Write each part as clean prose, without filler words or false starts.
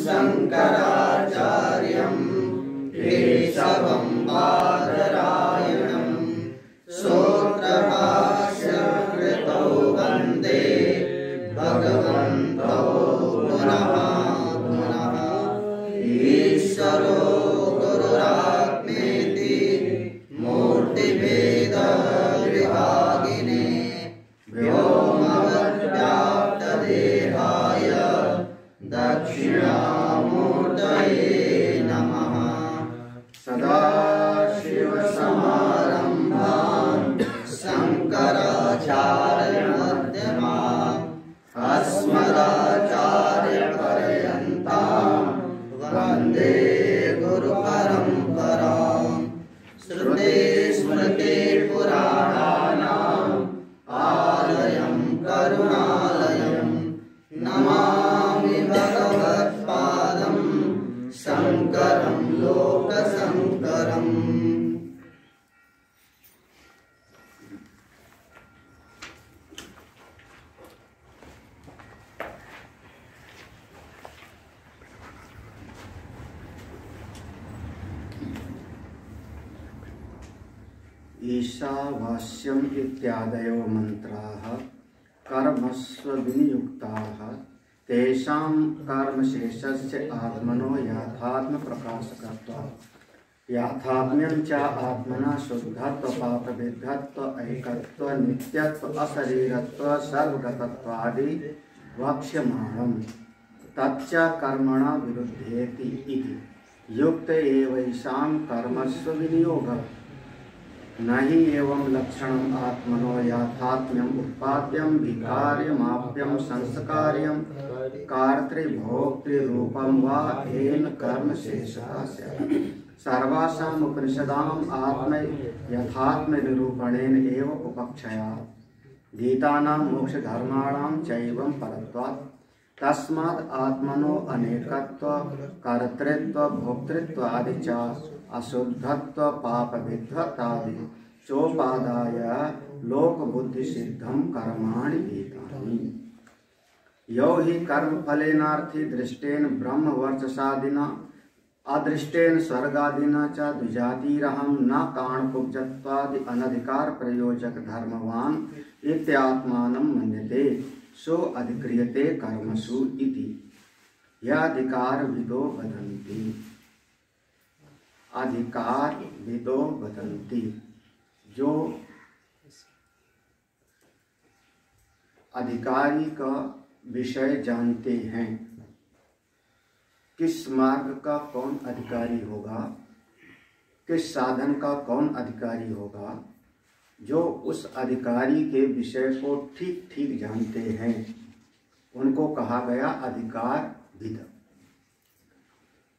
शंकराचार्यं केशवं बादरायणं सूत्रभाष्यकृतौ वन्दे भगवन्तौ पुनः पुनः। ईश्वरो गुरुरात्मेति मूर्तिभेदविभागिने व्योमवद्व्याप्तदेहाय दक्षिणामूर्तये नमः। सदाशिवसमारम्भान् शङ्कराचार्यमध्यमान् अस्मदाचार्यपर्यन्तां वन्दे गुरुपरम्पराम्। श्रुतिस्मृतिपुराणानाम् आलयं करुणालयं नमामि भगवत्पादं शङ्करं लोकशङ्करम्। ईशावास्यम् इत्यादयो मंत्राः कर्मस्व विनियुक्ताः तेषां कर्मशेषस्य आत्मनो याथात्म प्रकाशकत्वात्। याथात्म्यं च आत्मना शुद्धत्व पापविद्धत्व ऐकत्व नित्यत्व अशरीरत्व सर्वगतत्वादि वक्ष्यमाणम्। तच्च कर्मणा विरुध्येति इति युक्त एवैषां कर्मस्व विनियोगः न हि एवं लक्षणम् आत्मनो याथात्म्यम् उत्पाद्यं विकार्यमाप्यं संस्कार्यं कर्तृभोक्तृरूपं वा येन कर्मशेषः स्यात्। सर्वासाम् उपनिषदाम् आत्म यथात्मनिरूपणेन एव उपक्षयात् गीतानां मोक्षधर्माणां चैवं परत्वात्। तस्मात् आत्मनो अनेकत्व कर्तृत्व भोक्तृत्व आदि च अशुद्धत्व पापविद्धतादि चोपादाय लोक बुद्धि सिद्धं कर्माणि गीतानि। यो हि कर्म फलेनार्थी दृष्टेन ब्रह्म वर्चसादिना अदृष्टेन स्वर्गादिना च द्विजातिरहं न कारणपुब्जत्वादि अनधिकार प्रयोजक धर्मवान इत्यात्मानं मन्यते सो अधिक्रियते कर्मसु इति याधिकार विदो वदन्ति। अधिकार विदो वदन्ति, जो अधिकारी का विषय जानते हैं। किस मार्ग का कौन अधिकारी होगा, किस साधन का कौन अधिकारी होगा, जो उस अधिकारी के विषय को ठीक ठीक जानते हैं, उनको कहा गया अधिकार विद।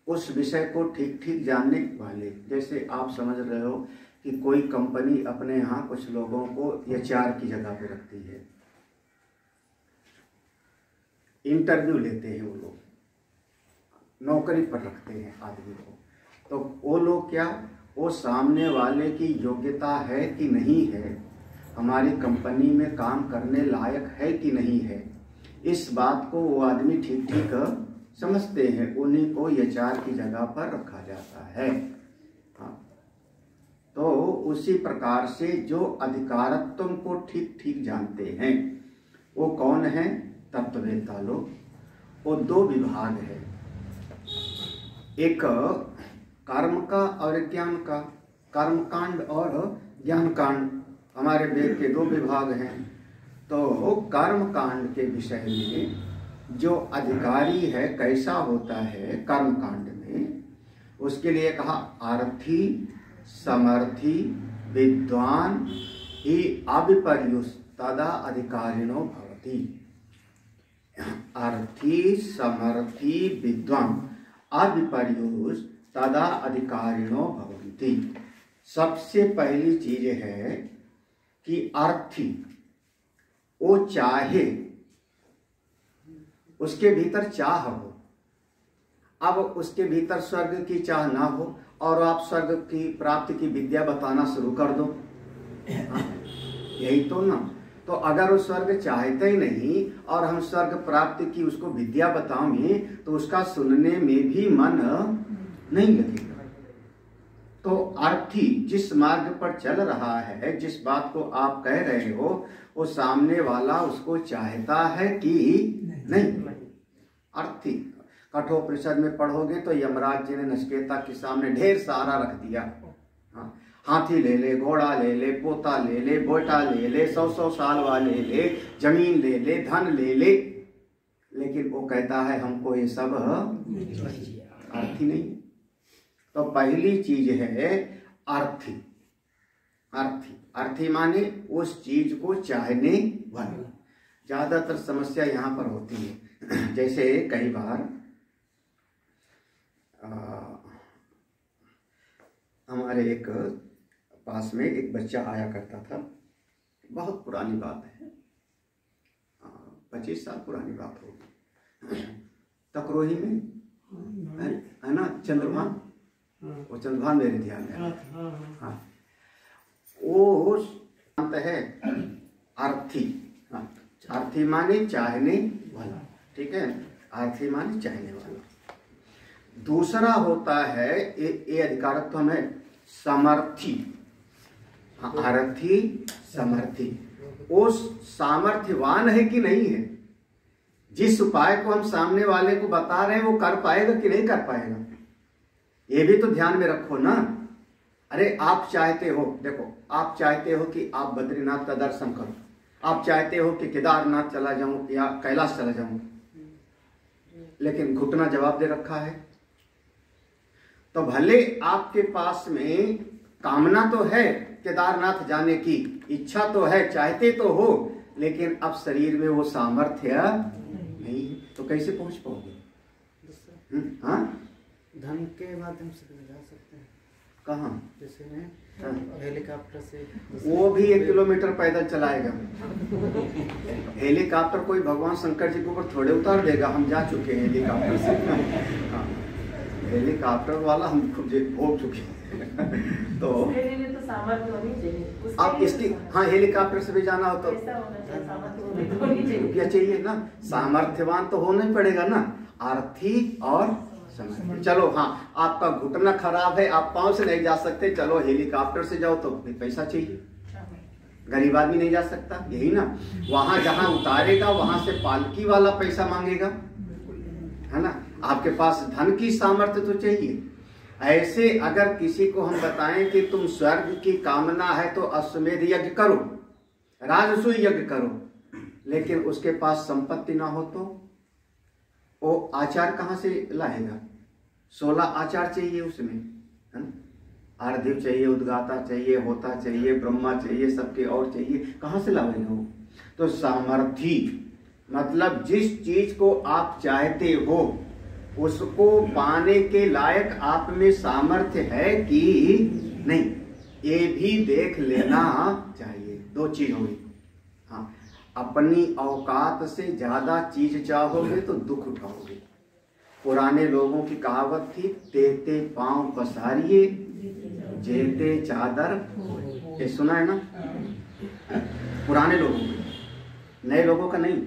उस विषय को ठीक ठीक जानने वाले, जैसे आप समझ रहे हो कि कोई कंपनी अपने यहाँ कुछ लोगों को एचआर की जगह पे रखती है, इंटरव्यू लेते हैं, वो लोग नौकरी पर रखते हैं आदमी को, तो वो लोग क्या, वो सामने वाले की योग्यता है कि नहीं है, हमारी कंपनी में काम करने लायक है कि नहीं है, इस बात को वो आदमी ठीक ठीक समझते हैं, उन्हीं को एचआर की जगह पर रखा जाता है। हाँ, तो उसी प्रकार से जो अधिकारत्व को ठीक ठीक जानते हैं वो कौन है, तत्ववेत्ता लोग। वो दो विभाग है, एक कर्म का और ज्ञान का, कर्म कांड और ज्ञान कांड, हमारे वेद के दो विभाग हैं। तो कर्म कांड के विषय में जो अधिकारी है कैसा होता है कर्म कांड में, उसके लिए कहा अर्थी समर्थी विद्वान ही अविपर्युष तदा अधिकारिणो भवति। अर्थी समर्थी विद्वान अविपर्युष तदा अधिकारिणो भवन्ति। सबसे पहली चीज है कि अर्थी, वो चाहे, उसके भीतर चाह हो। अब उसके भीतर स्वर्ग की चाह ना हो और आप स्वर्ग की प्राप्ति की विद्या बताना शुरू कर दो, यही तो ना। तो अगर वो स्वर्ग चाहते ही नहीं और हम स्वर्ग प्राप्ति की उसको विद्या बताएंगे तो उसका सुनने में भी मन नहीं लगेगा। तो अर्थी जिस मार्ग पर चल रहा है, जिस बात को आप कह रहे हो, वो सामने वाला उसको चाहता है कि नहीं। अर्थी कठोपनिषद में पढ़ोगे तो यमराज जी ने नचिकेता के सामने ढेर सारा रख दिया। हाँ, हाथी ले ले, घोड़ा ले ले, पोता ले ले, बेटा ले ले, 100 साल वाले ले, जमीन ले ले, धन ले ले, लेकिन वो कहता है हमको ये सब अर्थी नहीं। तो पहली चीज है अर्थी। अर्थी अर्थी माने उस चीज को चाहने वाला। ज्यादातर समस्या यहाँ पर होती है। जैसे कई बार हमारे एक पास में एक बच्चा आया करता था, बहुत पुरानी बात है, 25 साल पुरानी बात होगी। तकरोही में है ना चंद्रभान, वो चंद्रभान मेरे ध्यान में। हाँ, वो शांत है अर्थी। हाँ, अर्थी माने चाहने वाला, ठीक है, अर्थी माने चाहने वाला। दूसरा होता है ये अधिकारत्व में समर्थी। हाँ, अर्थी समर्थी, वो सामर्थ्यवान है कि नहीं है, जिस उपाय को हम सामने वाले को बता रहे हैं वो कर पाएगा कि नहीं कर पाएगा, ये भी तो ध्यान में रखो ना। अरे आप चाहते हो, देखो आप चाहते हो कि आप बद्रीनाथ का दर्शन करो, आप चाहते हो कि केदारनाथ चला जाऊं या कैलाश चला जाऊं, लेकिन घुटना जवाब दे रखा है। तो भले आपके पास में कामना तो है केदारनाथ जाने की, इच्छा तो है, चाहते तो हो, लेकिन अब शरीर में वो सामर्थ्य नहीं है, तो कैसे पहुंच पाओगे? हाँ, धन के माध्यम से जा सकते हैं। कहाँ? जैसे हेलीकॉप्टर से, वो भी 1 किलोमीटर पैदल चलाएगा। हेलीकॉप्टर कोई भगवान शंकर जी के ऊपर थोड़े उतार देगा, हम जा चुके हैं हेलीकॉप्टर से। हाँ, हेलीकॉप्टर वाला हम खुद भोग चुके हैं। तो सामर्थ्य होनी चाहिए आप इसकी, हाँ, हेलीकॉप्टर से भी जाना हो तो क्या चाहिए ना, सामर्थ्यवान तो होना ही पड़ेगा ना, आर्थिक और समर्थ्य। चलो हाँ, आपका घुटना खराब है, आप पांव से नहीं जा सकते, चलो हेलीकॉप्टर से जाओ तो पैसा चाहिए, गरीब आदमी नहीं जा सकता, यही ना। वहां जहां उतारेगा वहां से पालकी वाला पैसा मांगेगा, है ना। आपके पास धन की सामर्थ्य तो चाहिए। ऐसे अगर किसी को हम बताएं कि तुम स्वर्ग की कामना है तो अश्वमेध यज्ञ करो, राजसूय यज्ञ करो, लेकिन उसके पास संपत्ति ना हो तो वो आचार कहाँ से लाएगा? 16 आचार चाहिए उसमें, है ना। आर्धिव चाहिए, उद्गाता चाहिए, होता चाहिए, ब्रह्मा चाहिए, सबके और चाहिए, कहाँ से लाएगा वो? तो सामर्थी मतलब जिस चीज को आप चाहते हो उसको पाने के लायक आप में सामर्थ्य है कि नहीं, ये भी देख लेना चाहिए। 2 चीज होगी। हाँ, अपनी औकात से ज्यादा चीज चाहोगे तो दुख उठाओगे। पुराने लोगों की कहावत थी, तेते पांव पसारिए जेते चादर, ये सुना है ना, पुराने लोगों को, नए लोगों का नहीं।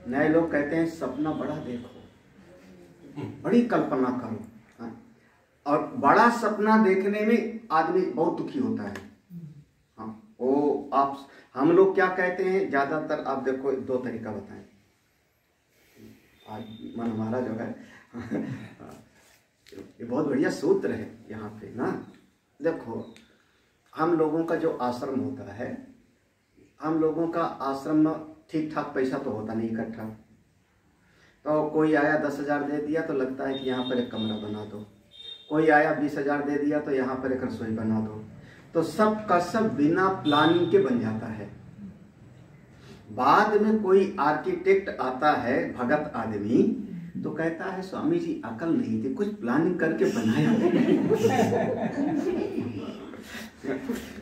नए लोग कहते हैं सपना बड़ा देखो, बड़ी कल्पना करो। हाँ? और बड़ा सपना देखने में आदमी बहुत दुखी होता है। हाँ, वो आप, हम लोग क्या कहते हैं ज्यादातर, आप देखो 2 तरीका बताएं। आज मन हमारा जो है ये बहुत बढ़िया सूत्र है यहाँ पे ना। देखो, हम लोगों का जो आश्रम होता है, हम लोगों का आश्रम ठीक ठाक पैसा तो होता नहीं इकट्ठा। तो कोई आया 10,000 दे दिया तो लगता है कि यहाँ पर एक कमरा बना दो, कोई आया 20,000 दे दिया तो यहाँ पर एक रसोई बना दो। तो सब का सब बिना प्लानिंग के बन जाता है। बाद में कोई आर्किटेक्ट आता है, भगत आदमी, तो कहता है स्वामी जी अकल नहीं थी, कुछ प्लानिंग करके बनाया।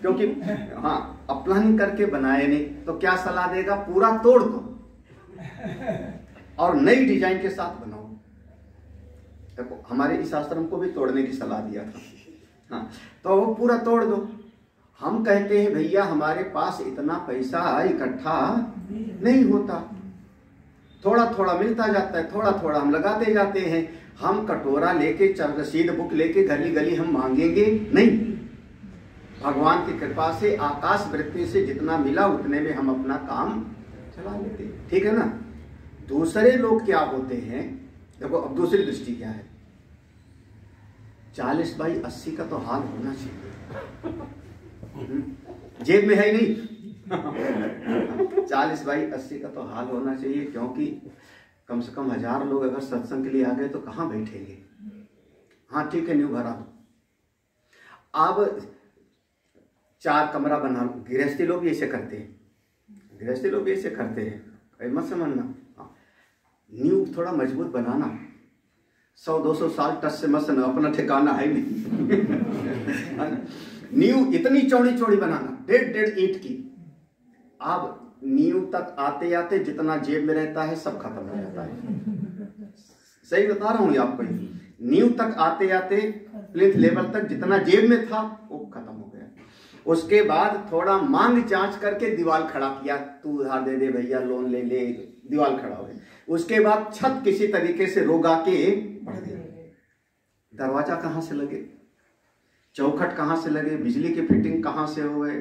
क्योंकि हाँ, अब प्लानिंग करके बनाए नहीं तो क्या सलाह देगा? पूरा तोड़ दो और नई डिजाइन के साथ बनाओ। देखो, हमारे इस आश्रम को भी तोड़ने की सलाह दिया था। हाँ, तो वो पूरा तोड़ दो। हम कहते हैं भैया हमारे पास इतना पैसा इकट्ठा नहीं होता, थोड़ा थोड़ा मिलता जाता है, थोड़ा थोड़ा हम लगाते जाते हैं। हम कटोरा लेके रसीद बुक लेके गली गली हम मांगेंगे नहीं। भगवान की कृपा से आकाश वृत्ति से जितना मिला उतने में हम अपना काम चला लेते हैं, ठीक है ना। दूसरे लोग क्या होते हैं, देखो अब दूसरी दृष्टि क्या है, 40/80 का तो हाल होना चाहिए, जेब में है नहीं 40/80 का तो हाल होना चाहिए, क्योंकि कम से कम 1000 लोग अगर सत्संग के लिए आ गए तो कहाँ बैठेंगे। हाँ ठीक है, न्यू भरा दो। अब 4 कमरा बना लो, गृहस्थी लोग भी ऐसे करते हैं, गृहस्थी लोग भी ऐसे करते हैं, मत समझना। हाँ, न्यू थोड़ा मजबूत बनाना, 100-200 साल टच से मत समझना, अपना ठिकाना है नहीं। न्यू इतनी चौड़ी चौड़ी बनाना, 1.5 ईंट की। अब नींव तक आते आते जितना जेब में रहता है सब खत्म हो जाता है, सही बता रहा हूं आपको। नींव तक आते आते प्लिंथ लेवल तक जितना जेब में था वो खत्म हो गया। उसके बाद थोड़ा मांग जांच करके दीवार खड़ा किया, तू उधार दे दे भैया, लोन ले ले, दीवार खड़ा हो गया। उसके बाद छत किसी तरीके से रोगा के बढ़ गया। दरवाजा कहां से लगे, चौखट कहां से लगे, बिजली की फिटिंग कहां से हो गए,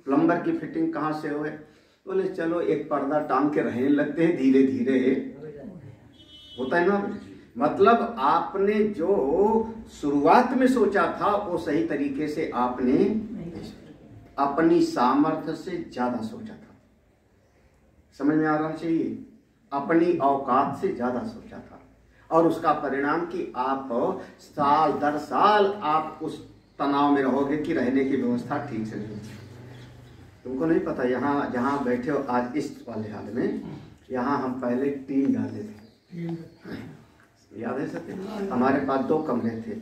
प्लम्बर की फिटिंग कहां से हो गए। बोले चलो एक पर्दा टांग के रहने लगते हैं, धीरे धीरे होता है ना। मतलब आपने जो शुरुआत में सोचा था वो सही तरीके से आपने अपनी सामर्थ्य से ज्यादा सोचा था, समझ में आ रहा चाहिए, अपनी औकात से ज्यादा सोचा था। और उसका परिणाम कि आप साल दर साल आप उस तनाव में रहोगे कि रहने की व्यवस्था ठीक से नहीं। तुमको नहीं पता, यहाँ जहाँ बैठे हो आज इस वाले हाल में, यहाँ हम पहले टीन डाले थे, याद है सत्य। हमारे पास 2 कमरे थे,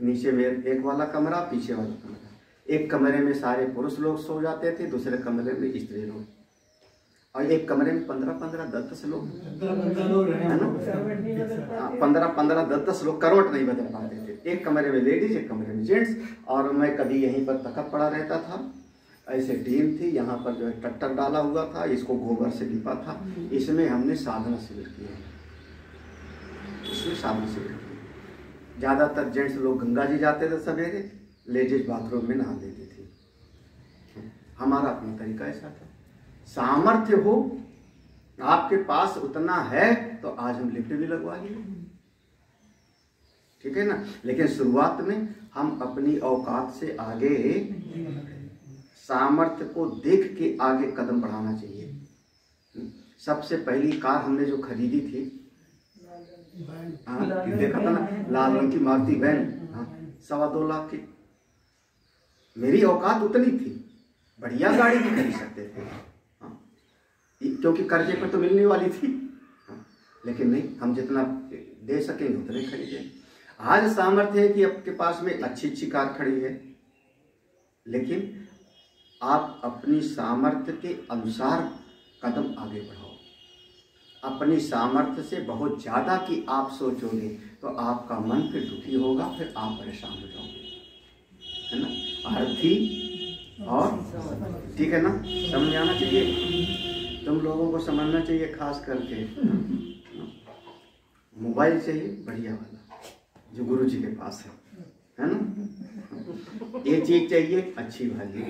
नीचे में एक वाला कमरा, पीछे वाला कमरा। एक कमरे में सारे पुरुष लोग सो जाते थे, दूसरे कमरे में स्त्री लोग, और एक कमरे में 15-15, 10-10 लोग, 15-15, 10-10 लोग करवट नहीं बदल पाते थे। एक कमरे में लेडीज, एक कमरे में जेंट्स। और मैं कभी यहीं पर तखत पड़ा रहता था, ऐसे टीम थी, यहाँ पर जो है ट्रैक्टर डाला हुआ था, इसको गोबर से लिपा था, इसमें हमने साधना शिविर किया, इसमें साधना शिविर किया। ज्यादातर जेंट्स लोग गंगा जी जाते थे सवेरे, लेडीज बाथरूम में नहा लेती थी। हमारा अपना तरीका ऐसा था। सामर्थ्य हो आपके पास उतना है तो आज हम लिफ्ट भी लगवा लिए, ठीक है ना। लेकिन शुरुआत में हम अपनी औकात से आगे, सामर्थ्य को देख के आगे कदम बढ़ाना चाहिए। सबसे पहली कार हमने जो खरीदी थी, देखा था ना, लाल रंग की मारुति वैन, 2.25 लाख की। मेरी औकात उतनी थी, बढ़िया गाड़ी भी खरीद सकते थे, क्योंकि कर्जे पर तो मिलने वाली थी। लेकिन नहीं, हम जितना दे सकेंगे उतने खरीदें। आज सामर्थ्य है कि आपके पास में अच्छी अच्छी कार खड़ी है, लेकिन आप अपनी सामर्थ्य के अनुसार कदम आगे बढ़ाओ। अपनी सामर्थ्य से बहुत ज़्यादा कि आप सोचोगे तो आपका मन फिर दुखी होगा, फिर आप परेशान हो जाओगे, है ना। आरती और ठीक है ना, समझ आना चाहिए, तुम लोगों को समझना चाहिए। खास करके मोबाइल चाहिए बढ़िया वाला जो गुरु जी के पास है ना। ये चीज चाहिए अच्छी वाली,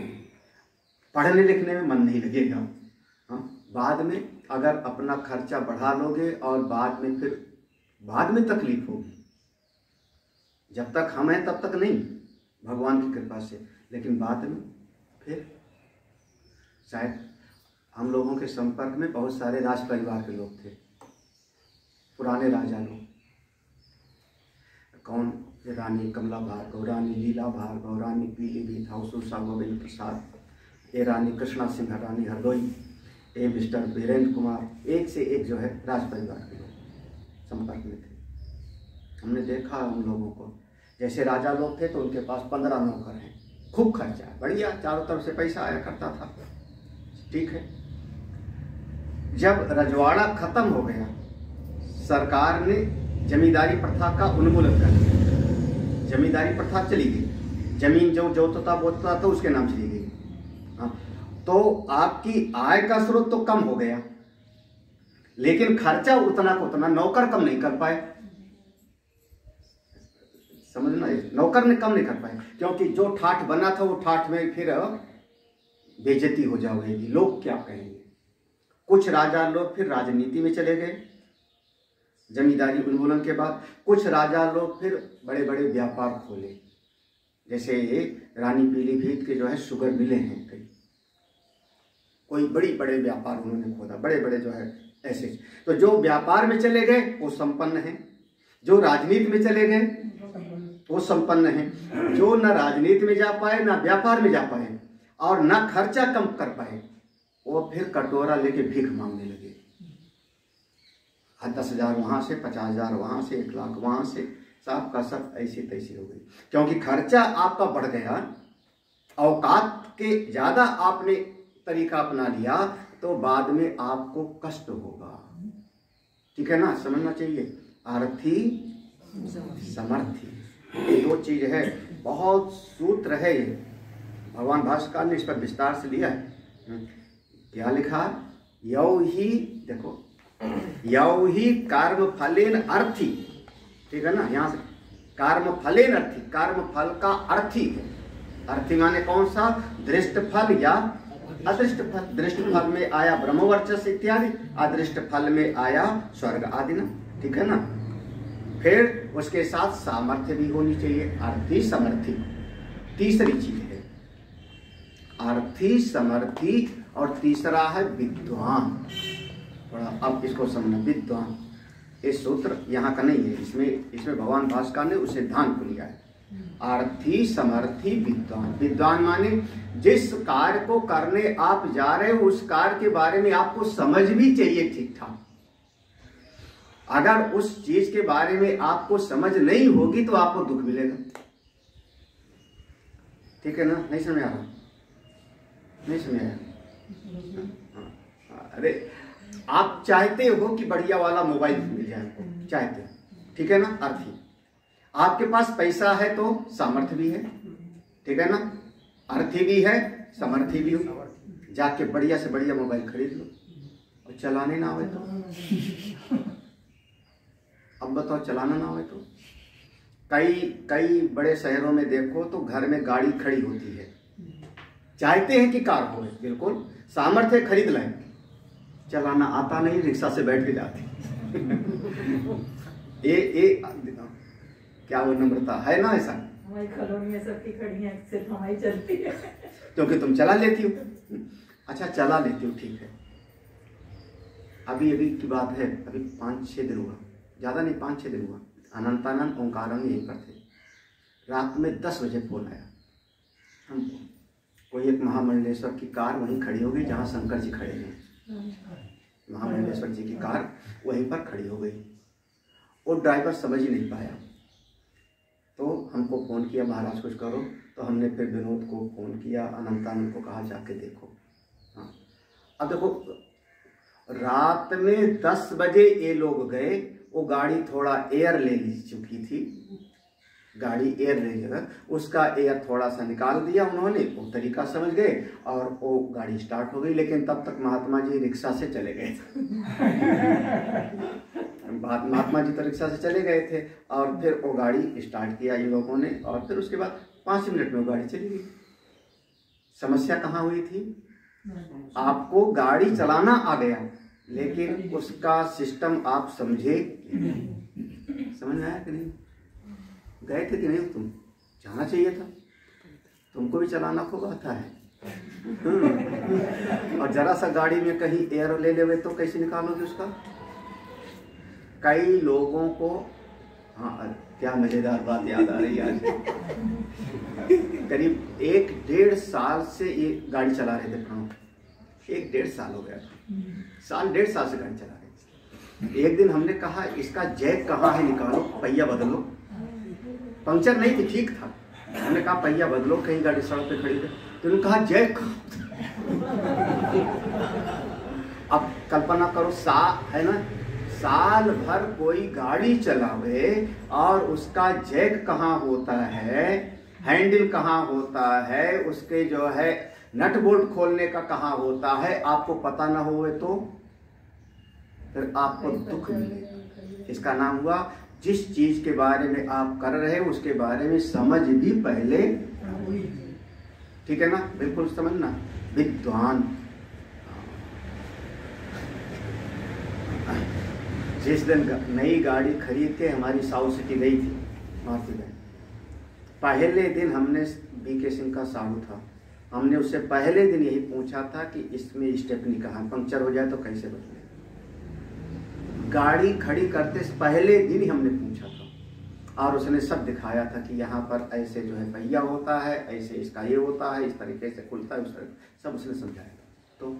पढ़ने लिखने में मन नहीं लगेगा। हाँ, बाद में अगर अपना खर्चा बढ़ा लोगे और बाद में तकलीफ होगी। जब तक हम हैं तब तक नहीं, भगवान की कृपा से, लेकिन बाद में फिर शायद हम लोगों के संपर्क में बहुत सारे राज परिवार के लोग थे, पुराने राजा लोग। कौन? रानी कमला भार्गव, रानी लीला भार्गव, रानी पीलीभीत, हाउसूसा गोविंद प्रसाद, ये रानी कृष्णा सिंह, रानी हरदोई, ये मिस्टर वीरेंद्र कुमार, एक से एक जो है राज परिवार के लोग संपर्क में थे। हमने देखा उन लोगों को, जैसे राजा लोग थे तो उनके पास 15 नौकर हैं, खूब खर्चा है, बढ़िया, चारों तरफ से पैसा आया करता था, ठीक है। जब रजवाड़ा खत्म हो गया, सरकार ने जमींदारी प्रथा का उन्मूलन कर दिया, जमींदारी प्रथा चली गई। जमीन जो जोतता बोतता था उसके नाम चली गई। हाँ, तो आपकी आय का स्रोत तो कम हो गया, लेकिन खर्चा उतना को उतना नौकर कम नहीं कर पाए। समझना, नौकर ने कम नहीं कर पाए, क्योंकि जो ठाठ बना था वो ठाठ में फिर बेइज्जती हो जाएगी, लोग क्या कहेंगे। कुछ राजा लोग फिर राजनीति में चले गए जमींदारी उन्मूलन के बाद। कुछ राजा लोग फिर बड़े बड़े व्यापार खोले, जैसे रानी पीलीभीत के जो है शुगर मिले हैं कई, कोई बड़ी बड़े व्यापार उन्होंने खोला, बड़े बड़े जो है ऐसे। तो जो व्यापार में चले गए वो संपन्न हैं, जो राजनीति में चले गए वो संपन्न हैं, जो न राजनीति में जा पाए न व्यापार में जा पाए और न खर्चा कम कर पाए, वो फिर कटोरा लेके भीख मांगने लगे। 10,000 वहां से, 50,000 वहां से, 1 लाख वहां से, सब का सब ऐसी तैसी हो गई, क्योंकि खर्चा आपका बढ़ गया। औकात के ज्यादा आपने तरीका अपना लिया तो बाद में आपको कष्ट होगा। ठीक है ना, समझना चाहिए। आर्थी समर्थी, ये 2 चीज है, बहुत सूत्र है ये। भगवान भास्कर ने इस पर विस्तार से लिया है। क्या लिखा? यौ ही, देखो, यौ ही कर्म फलेन अर्थी। ठीक है ना, यहाँ से कर्म फलेन अर्थी, कर्म फल का अर्थी है। अर्थी माने कौन सा? दृष्ट फल या अदृष्ट फल। दृष्ट फल में आया ब्रह्मवर्चस इत्यादि, अदृष्ट फल में आया स्वर्ग आदि ना। ठीक है ना। फिर उसके साथ सामर्थ्य भी होनी चाहिए, अर्थी समर्थी, तीसरी चीज है अर्थी समर्थी। और तीसरा है विद्वान। थोड़ा अब इसको समझना, विद्वान। ये सूत्र यहाँ का नहीं है, इसमें भगवान भास्कर ने उस सिद्धांत को लिया है। अर्थी समर्थी विद्वान। विद्वान माने जिस कार्य को करने आप जा रहे हो उस कार्य के बारे में आपको समझ भी चाहिए ठीक ठाक। अगर उस चीज के बारे में आपको समझ नहीं होगी तो आपको दुख मिलेगा। ठीक है ना, नहीं समझ आ रहा? नहीं समझ आया? अरे आप चाहते हो कि बढ़िया वाला मोबाइल मिल जाए आपको, चाहते हो, ठीक है ना। अर्थी, आपके पास पैसा है तो सामर्थ्य भी है, ठीक है ना। अर्थी भी है, समर्थी भी हो। जाके बढ़िया से बढ़िया मोबाइल खरीद लो और चलाने ना आवे तो अब बताओ, चलाना ना आवे तो। कई बड़े शहरों में देखो तो घर में गाड़ी खड़ी होती है, चाहते हैं कि कार हो, बिल्कुल सामर्थ्य खरीद लें, चलाना आता नहीं, रिक्शा से बैठ के जाते ये क्या वो नम्रता है ना? ऐसा हमारी कॉलोनी में सबकी खड़ी हैं, सिर्फ हमारी चलती है क्योंकि तुम चला लेती हो। अच्छा, चला लेती हो, ठीक है। अभी की बात है, अभी 5-6 दिन हुआ, ज़्यादा नहीं, 5-6 दिन हुआ। अनंतानंद ओंकारन यहीं पर थे। रात में 10 बजे फोन आया हमको, कोई एक महामंडलेश्वर की कार वहीं खड़ी हो गई जहाँ शंकर जी खड़े हैं। महामंडलेश्वर जी की कार वहीं पर खड़ी हो गई और ड्राइवर समझ ही नहीं पाया, तो हमको फ़ोन किया, महाराज कुछ करो। तो हमने फिर विनोद को फ़ोन किया, अनंतानंद को कहा जाके देखो। हाँ, अब देखो, रात में 10 बजे ये लोग गए, वो गाड़ी थोड़ा एयर ले ली चुकी थी, गाड़ी एयर ले लिया, उसका एयर थोड़ा सा निकाल दिया उन्होंने, वो तरीका समझ गए और वो गाड़ी स्टार्ट हो गई। लेकिन तब तक महात्मा जी रिक्शा से चले गए महात्मा जी तो रिक्शा से चले गए थे और फिर वो गाड़ी स्टार्ट किया इन लोगों ने, और फिर उसके बाद 5 मिनट में वो गाड़ी चली गई। समस्या कहाँ हुई थी? आपको गाड़ी चलाना आ गया, लेकिन उसका सिस्टम आप समझे, समझ में आया कि नहीं? गए थे कि नहीं? तुम जाना चाहिए था, तुमको भी चलाना खूब आता है। और जरा सा गाड़ी में कहीं एयर ले लेवे तो कैसे निकालोगे उसका? कई लोगों को, हाँ क्या मजेदार बात याद आ रही है आज। करीब 1-1.5 साल से ये गाड़ी चला रहे थे प्रणव, 1-1.5 साल हो गया था, 1.5 साल से गाड़ी चला रहे थे। एक दिन हमने कहा इसका जैक कहाँ है, निकालो, पहिया बदलो। पंक्चर नहीं थी, ठीक था। हमने कहा पहिया बदलो, कहीं गाड़ी सड़क पे खड़ी है, तो उन्होंने कहा जैक। अब कल्पना करो, है ना, साल भर कोई गाड़ी चलावे और उसका जैक कहाँ होता है, हैंडल कहाँ होता है, उसके जो है नट बोल्ट खोलने का कहाँ होता है, आपको पता ना होवे तो फिर आपको दुख मिलेगा। इसका नाम हुआ जिस चीज के बारे में आप कर रहे हो उसके बारे में समझ भी पहले, ठीक है ना, बिल्कुल समझना। विद्वान जिस दिन नई गाड़ी खरीद के हमारी साउथ सिटी गई थी मारुति में, पहले दिन हमने बीके सिंह का साहू था, हमने उससे पहले दिन यही पूछा था कि इसमें स्टेपनी कहाँ, पंक्चर हो जाए तो कैसे बदले। गाड़ी खड़ी करते पहले दिन ही हमने पूछा था और उसने सब दिखाया था कि यहाँ पर ऐसे जो है पहिया होता है, ऐसे इसका ये होता है, इस तरीके से खुलता है, उस तरह सब उसने समझाया था। तो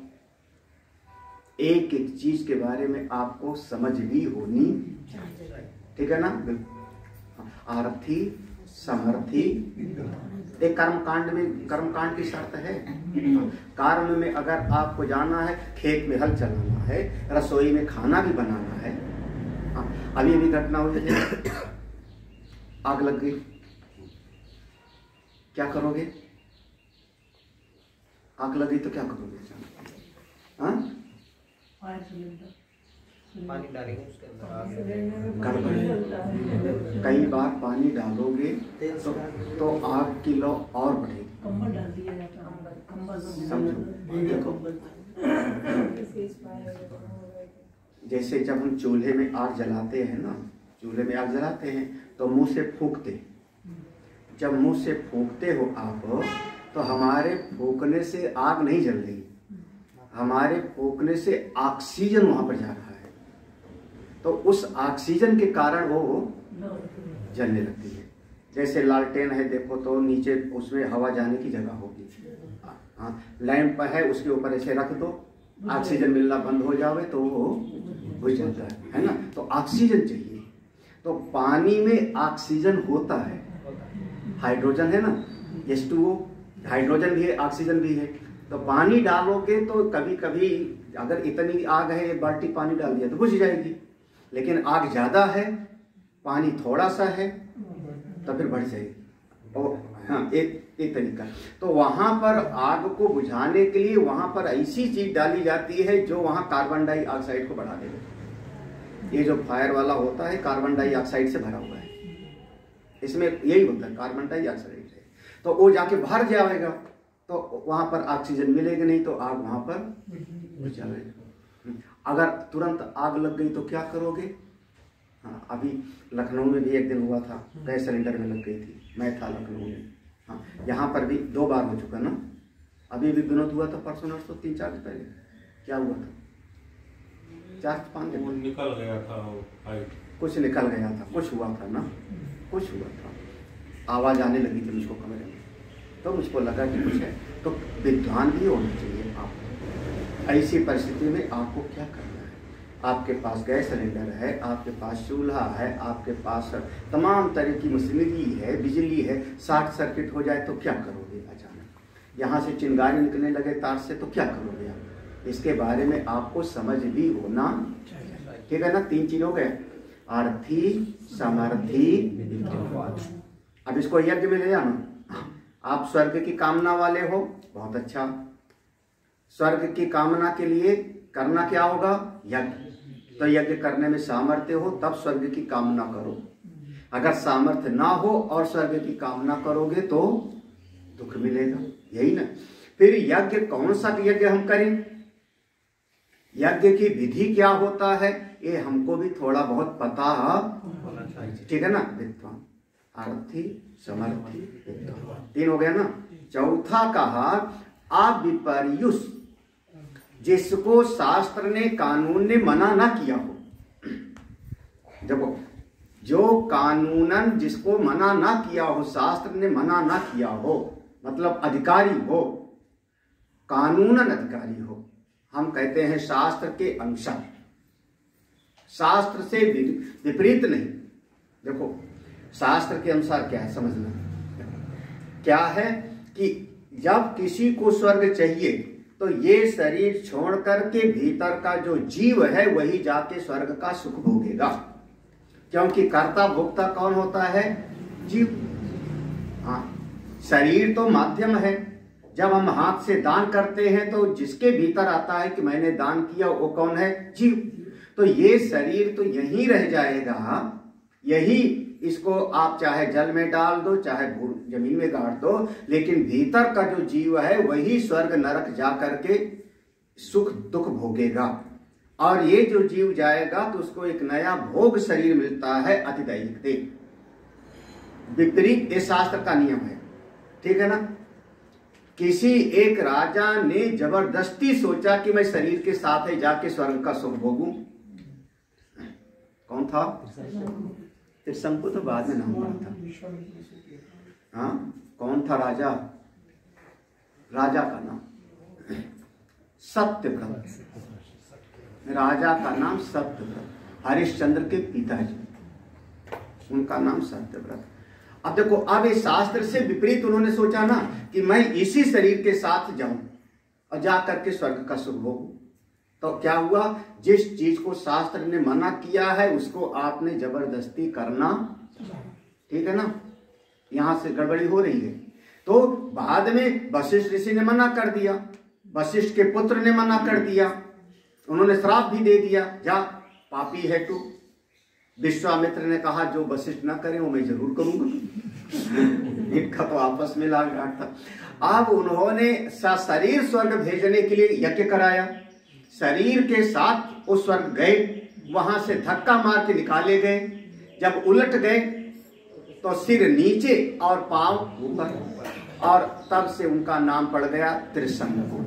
एक एक चीज के बारे में आपको समझ भी होनी, ठीक है ना। आरथी समर्थी, एक कर्मकांड में, कर्मकांड की शर्त है। कर्म में अगर आपको जाना है, खेत में हल चलाना है, रसोई में खाना भी बनाना है। अभी अभी घटना हुई थी, आग लग गई, क्या करोगे? आग लग गई तो क्या करोगे? हाँ, पानी डालेंगे उसके अंदर, कई बार पानी डालोगे तो आग की लौ और बढ़ेगी। समझो, जैसे जब हम चूल्हे में आग जलाते हैं ना, चूल्हे में आग जलाते हैं तो मुंह से फूंकते, जब मुंह से फूंकते हो आप तो हमारे फूंकने से आग नहीं जल रही, हमारे फूंकने से ऑक्सीजन वहां पर जा रहा है, तो उस ऑक्सीजन के कारण वो जलने लगती है। जैसे लालटेन है, देखो तो नीचे उसमें हवा जाने की जगह होगी, हाँ, लैंप है उसके ऊपर ऐसे रख दो, ऑक्सीजन मिलना बंद हो जावे तो वो बुझ जाता है ना। तो ऑक्सीजन चाहिए, तो पानी में ऑक्सीजन होता है, हाइड्रोजन है ना, H2O, हाइड्रोजन भी है, ऑक्सीजन भी है। तो पानी डालोगे तो कभी कभी अगर इतनी आग है, एक बाल्टी पानी डाल दिया तो बुझ जाएगी, लेकिन आग ज्यादा है, पानी थोड़ा सा है तो फिर बढ़ जाएगी। और हाँ, एक तरीका। तो वहां पर आग को बुझाने के लिए वहां पर ऐसी चीज डाली जाती है जो वहां कार्बन डाइऑक्साइड को बढ़ा देगा। ये जो फायर वाला होता है कार्बन डाइऑक्साइड से भरा हुआ है, इसमें यही होता है, कार्बन डाइऑक्साइड है। तो वो जाके भर जाएगा तो वहां पर ऑक्सीजन मिलेगी नहीं, तो आग वहां पर बुझ जाएगा। अगर तुरंत आग लग गई तो क्या करोगे? हाँ, अभी लखनऊ में भी एक दिन हुआ था, गैस सिलेंडर में लग गई थी, मैं था लखनऊ में। हाँ, यहाँ पर भी 2 बार हो चुका ना, अभी भी विनोद हुआ था परसों नरसों 3-4 दिन पहले। क्या हुआ था? 4-5 दिन निकल गया था, कुछ निकल गया था, कुछ हुआ था ना, कुछ हुआ था, आवाज आने लगी थी मुझको कमरे में, तो मुझको लगा कि कुछ है। तो विद्वान भी होना चाहिए आपको। ऐसी परिस्थिति में आपको क्या करना है? आपके पास गैस सिलेंडर है, आपके पास चूल्हा है, आपके पास तमाम तरह की मशीनरी है, बिजली है, शॉर्ट सर्किट हो जाए तो क्या करोगे? अचानक यहाँ से चिंगारी निकलने लगे तार से तो क्या करोगे आप? इसके बारे में आपको समझ भी होना, ठीक है ना। 3 चीज हो गए, अर्थी समर्थी विद्वान। अब इसको यज्ञ में ले जाना। आप स्वर्ग की कामना वाले हो, बहुत अच्छा। स्वर्ग की कामना के लिए करना क्या होगा? यज्ञ। तो यज्ञ करने में सामर्थ्य हो तब स्वर्ग की कामना करो। अगर सामर्थ्य ना हो और स्वर्ग की कामना करोगे तो दुख मिलेगा, यही ना। फिर यज्ञ, कौन सा यज्ञ हम करें? यज्ञ की विधि क्या होता है ये हमको भी थोड़ा बहुत पता होना चाहिए, ठीक है ना। विद्वान, अर्थी समर्थी विद्वान, 3 हो गया ना। चौथा कहा अविपर्युष, जिसको शास्त्र ने, कानून ने मना ना किया हो। देखो, जो कानूनन जिसको मना ना किया हो, शास्त्र ने मना ना किया हो, मतलब अधिकारी हो, कानूनन अधिकारी हो, हम कहते हैं शास्त्र के अनुसार, शास्त्र से विपरीत नहीं। देखो शास्त्र के अनुसार क्या है समझना, क्या है कि जब किसी को स्वर्ग चाहिए तो ये शरीर छोड़ करके भीतर का जो जीव है वही जाके स्वर्ग का सुख भोगेगा, क्योंकि कर्ता भोक्ता कौन होता है? जीव। हाँ, शरीर तो माध्यम है। जब हम हाथ से दान करते हैं तो जिसके भीतर आता है कि मैंने दान किया वो कौन है? जीव। तो ये शरीर तो यहीं रह जाएगा, यही इसको आप चाहे जल में डाल दो चाहे जमीन में गाड़ दो, लेकिन भीतर का जो जीव है वही स्वर्ग नरक जा करके सुख दुख भोगेगा। और ये जो जीव जाएगा तो उसको एक नया भोग शरीर मिलता है, अतिदैहिक देह। विपरीत ये शास्त्र का नियम है, ठीक है ना। किसी एक राजा ने जबरदस्ती सोचा कि मैं शरीर के साथ ही जाके स्वर्ग का सुख भोगूं। कौन था? त्रिशंकु तो बाद में नाम पड़ा था। हाँ, कौन था राजा? राजा का नाम सत्यव्रत। राजा का नाम सत्यव्रत, हरिश्चंद्र के पिताजी, उनका नाम सत्यव्रत। अब देखो, अब इस शास्त्र से विपरीत उन्होंने सोचा ना कि मैं इसी शरीर के साथ जाऊं और जाकर के स्वर्ग का सुख भोगूं। तो क्या हुआ? जिस चीज को शास्त्र ने मना किया है उसको आपने जबरदस्ती करना, ठीक है ना। यहां से गड़बड़ी हो रही है। तो बाद में वशिष्ठ ऋषि ने मना कर दिया, वशिष्ठ के पुत्र ने मना कर दिया, उन्होंने श्राप भी दे दिया, जा पापी है तू। विश्वामित्र ने कहा जो वशिष्ठ ना करे वो मैं जरूर करूंगा। इनका तो आपस में लाग डांट था। अब उन्होंने शरीर स्वर्ग भेजने के लिए यज्ञ कराया, शरीर के साथ उस स्वर्ग गए, वहां से धक्का मार के निकाले गए। जब उलट गए तो सिर नीचे और पांव ऊपर, और तब से उनका नाम पड़ गया त्रिशंकु।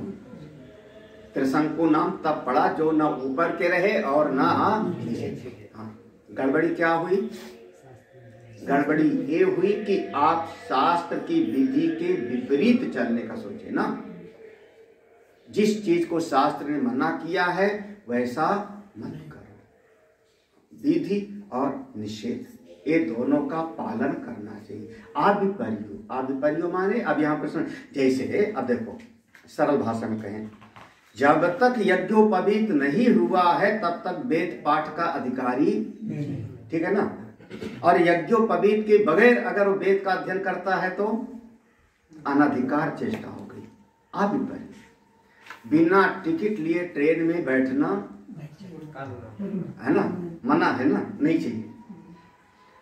त्रिशंकु नाम तब पड़ा जो न ऊपर के रहे और न नीचे। गड़बड़ी क्या हुई? गड़बड़ी ये हुई कि आप शास्त्र की विधि के विपरीत चलने का सोचे ना। जिस चीज को शास्त्र ने मना किया है वैसा मत करो। विधि और निषेध ये दोनों का पालन करना चाहिए। आविपर्यो माने, अब यहाँ पर सुन, जैसे अब देखो सरल भाषा में कहें, जब तक यज्ञोपवीत नहीं हुआ है तब तक वेद पाठ का अधिकारी, ठीक है ना। और यज्ञोपवीत के बगैर अगर वो वेद का अध्ययन करता है तो अनधिकार चेष्टा हो गई। आविपर्य, बिना टिकट लिए ट्रेन में बैठना है ना, मना है ना, नहीं चाहिए।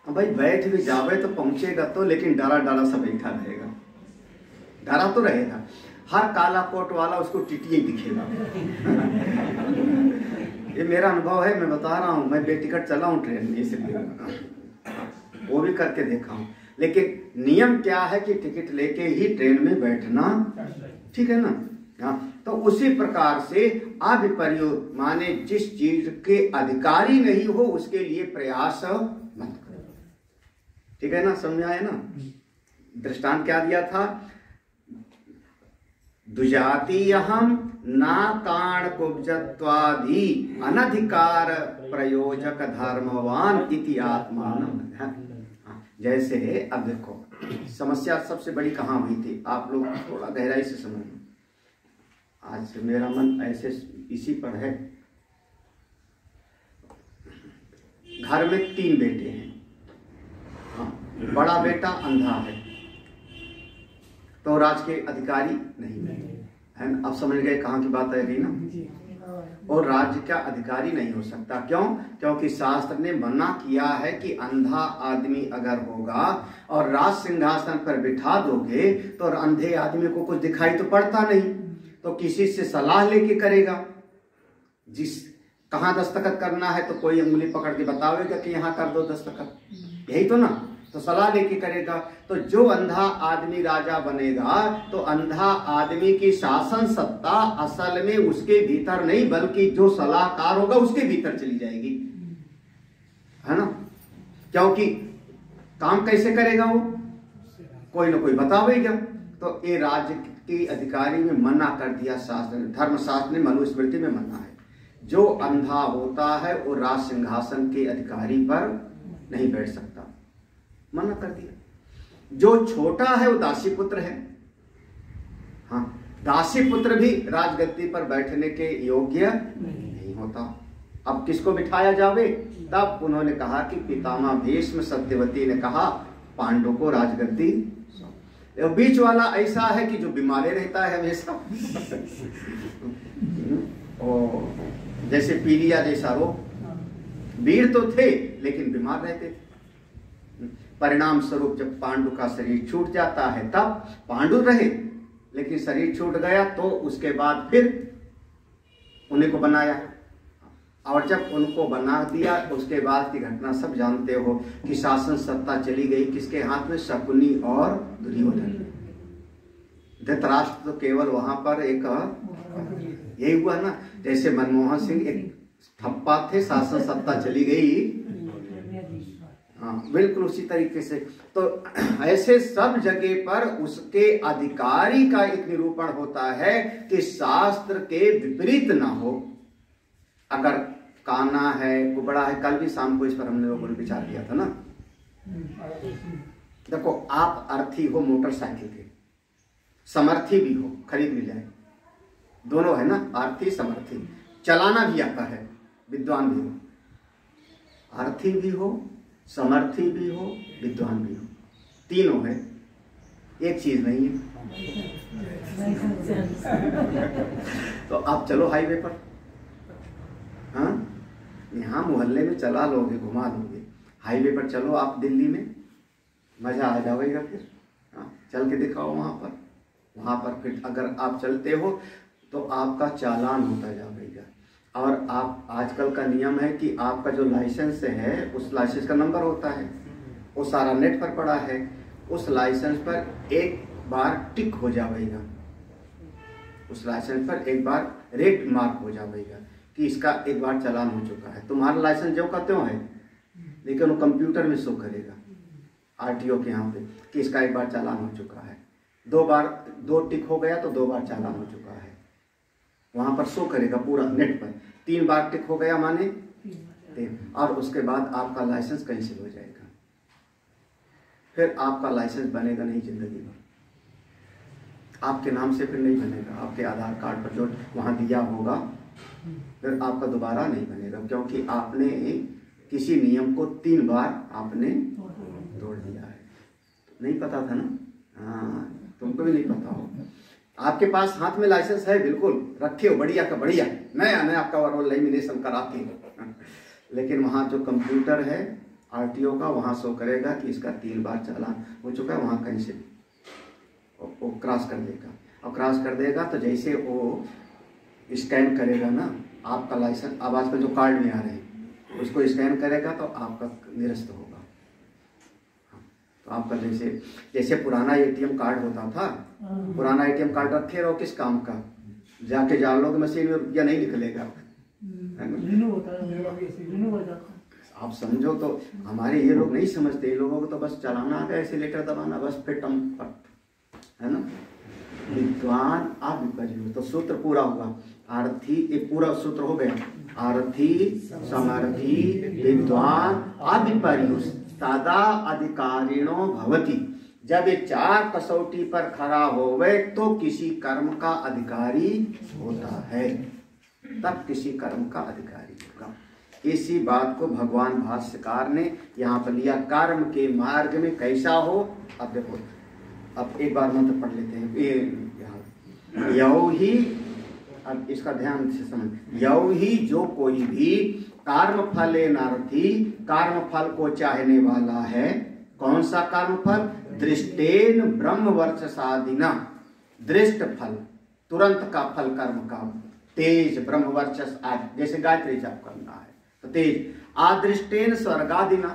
अब भाई बैठ भी जावे तो पहुंचेगा तो, लेकिन डरा डरा सा बैठा रहेगा, डरा तो रहेगा। हर काला कोट वाला उसको टिटिए दिखेगा। ये मेरा अनुभव है, मैं बता रहा हूँ। मैं बेटिकट चला हूँ ट्रेन में, इसलिए वो भी करके देखा हूँ। लेकिन नियम क्या है कि टिकट लेके ही ट्रेन में बैठना, ठीक है ना। हाँ, तो उसी प्रकार से आविपर्यो माने जिस चीज के अधिकारी नहीं हो उसके लिए प्रयास मत करो, ठीक है ना। समझ आया ना। दृष्टांत क्या दिया था? दुजातीयहम नाकाण कुब्जत्वादि अनधिकार प्रयोजक धर्मवान इति आत्मानं। जैसे अब देखो समस्या सबसे बड़ी कहाँ हुई थी, आप लोग थोड़ा गहराई से समझो। आज से मेरा मन ऐसे इसी पर है। घर में 3 बेटे हैं। हाँ, बड़ा बेटा अंधा है तो राज के अधिकारी नहीं है ना। अब समझ गए कहाँ की बात है ना। और राज्य का अधिकारी नहीं हो सकता। क्यों? क्योंकि शास्त्र ने मना किया है कि अंधा आदमी अगर होगा और राज सिंहासन पर बिठा दोगे तो अंधे आदमी को कुछ दिखाई तो पड़ता नहीं, तो किसी से सलाह लेके करेगा। जिस कहाँ दस्तखत करना है तो कोई उंगली पकड़ के बतावेगा कि यहाँ कर दो दस्तखत, यही तो ना। तो सलाह लेके करेगा। तो जो अंधा आदमी राजा बनेगा तो अंधा आदमी की शासन सत्ता असल में उसके भीतर नहीं बल्कि जो सलाहकार होगा उसके भीतर चली जाएगी, है ना। क्योंकि काम कैसे करेगा वो, कोई ना कोई बतावेगा। तो ये राज्य के अधिकारी में मना कर दिया शास्त्र ने, धर्मशास्त्र ने मनुस्मृति में मना है। जो अंधा होता है वो राज सिंहासन के अधिकारी पर नहीं बैठ सकता, मना कर दिया। जो छोटा है वो दासी पुत्र है। हाँ, दासी पुत्र भी राजगद्दी पर बैठने के योग्य नहीं होता। अब किसको बिठाया जावे? तब उन्होंने कहा कि पितामह भीष्म सत्यवती ने कहा पांडु को राजगद्दी। और बीच वाला ऐसा है कि जो बीमारे रहता है हमेशा। और जैसे पीलिया जैसा रोग, वीर तो थे लेकिन बीमार रहते थे। परिणाम स्वरूप जब पांडु का शरीर छूट जाता है, तब पांडु रहे लेकिन शरीर छूट गया, तो उसके बाद फिर उन्हीं को बनाया। और जब उनको बना दिया, उसके बाद की घटना सब जानते हो कि शासन सत्ता चली गई किसके हाथ में? शकुनी और दुर्योधन। धृतराष्ट्र तो केवल वहां पर एक यही हुआ ना, जैसे मनमोहन सिंह एक ठप्पा थे, शासन सत्ता चली गई। हाँ, बिल्कुल उसी तरीके से। तो ऐसे सब जगह पर उसके अधिकारी का एक निरूपण होता है कि शास्त्र के विपरीत ना हो। अगर काना है, कुबड़ा है, कल भी शाम को इस पर हमने लोगों ने विचार किया था ना। देखो, आप अर्थी हो मोटरसाइकिल के, समर्थी भी हो, खरीद भी जाए, दोनों है ना, अर्थी समर्थी। चलाना भी आता है, विद्वान भी हो। अर्थी भी हो, समर्थी भी हो, विद्वान भी हो, तीनों है, एक चीज नहीं है। तो आप चलो हाईवे पर, हाँ, यहाँ मोहल्ले में चला लोगे, घुमा लोगे। हाईवे पर चलो आप दिल्ली में, मजा आ जाएगा। फिर हाँ, चल के दिखाओ वहाँ पर फिर अगर आप चलते हो तो आपका चालान होता जाएगा। और आप, आजकल का नियम है कि आपका जो लाइसेंस है, उस लाइसेंस का नंबर होता है, वो सारा नेट पर पड़ा है। उस लाइसेंस पर एक बार टिक हो जाएगा, उस लाइसेंस पर एक बार रेड मार्क हो जाएगा कि इसका एक बार चालान हो चुका है। तुम्हारा लाइसेंस जो का त्यों है, लेकिन वो कंप्यूटर में शो करेगा आरटीओ के यहाँ पे कि इसका एक बार चालान हो चुका है। 2 बार 2 टिक हो गया तो 2 बार चालान हो चुका है, वहां पर शो करेगा पूरा नेट पर। 3 बार टिक हो गया माने 3, और उसके बाद आपका लाइसेंस कैंसिल हो जाएगा। फिर आपका लाइसेंस बनेगा नहीं जिंदगी भर, आपके नाम से फिर नहीं बनेगा। आपके आधार कार्ड पर जो वहां दिया होगा फिर आपका दोबारा नहीं बनेगा, क्योंकि आपने किसी नियम को 3 बार आपने तोड़ दिया है। नहीं पता था ना? हाँ, तुमको भी नहीं पता हो। आपके पास हाथ में लाइसेंस है, बिल्कुल रखे हो, बढ़िया का बढ़िया, नया नया आपका और लेमिनेशन कराते हो, लेकिन वहाँ जो कंप्यूटर है आरटीओ का, वहाँ शो करेगा कि इसका 3 बार चालान हो चुका है, वहाँ कहीं से वो क्रॉस कर देगा। और क्रॉस कर देगा तो जैसे वो स्कैन करेगा ना आपका लाइसेंस, अब आजकल जो कार्ड में आ रहे हैं, उसको स्कैन करेगा तो आपका निरस्त होगा। तो आपका जैसे पुराना एटीएम कार्ड होता था, पुराना एटीएम कार्ड रखे रहो, किस काम का? जाके जान लो कि मशीन में रुपया नहीं निकलेगा। आप समझो। तो हमारे ये लोग नहीं समझते, ये लोगों को तो बस चलाना आ गया, ऐसे लेटर दबाना, बस फिट है ना। विद्वान अविपर्य, तो सूत्र पूरा हुआ। आरथी, एक पूरा सूत्र हो गया। आरथी समर्थी विद्वान अविपर्य सदा अधिकारिणो भवति। जब ये 4 कसौटी पर खड़ा होवे तो किसी कर्म का अधिकारी होता है, तब किसी कर्म का अधिकारी होगा। इसी बात को भगवान भाष्यकार ने यहाँ पर लिया, कर्म के मार्ग में कैसा हो। अब देखो, अब एक बार मंत्र पढ़ लेते हैं यहाँ। यौ ही, अब इसका ध्यान से समझ, यौ ही जो कोई भी कर्म फले नारथी, कर्म फल को चाहने वाला है। कौन सा कर्म फल? दृष्टेन ब्रह्म वर्चसादिना, दृष्ट फल, तुरंत का फल कर्म का, तेज ब्रह्म वर्चस आदि, जैसे गायत्री जाप करना है तो तेज। आदृष्टेन स्वर्गादिना,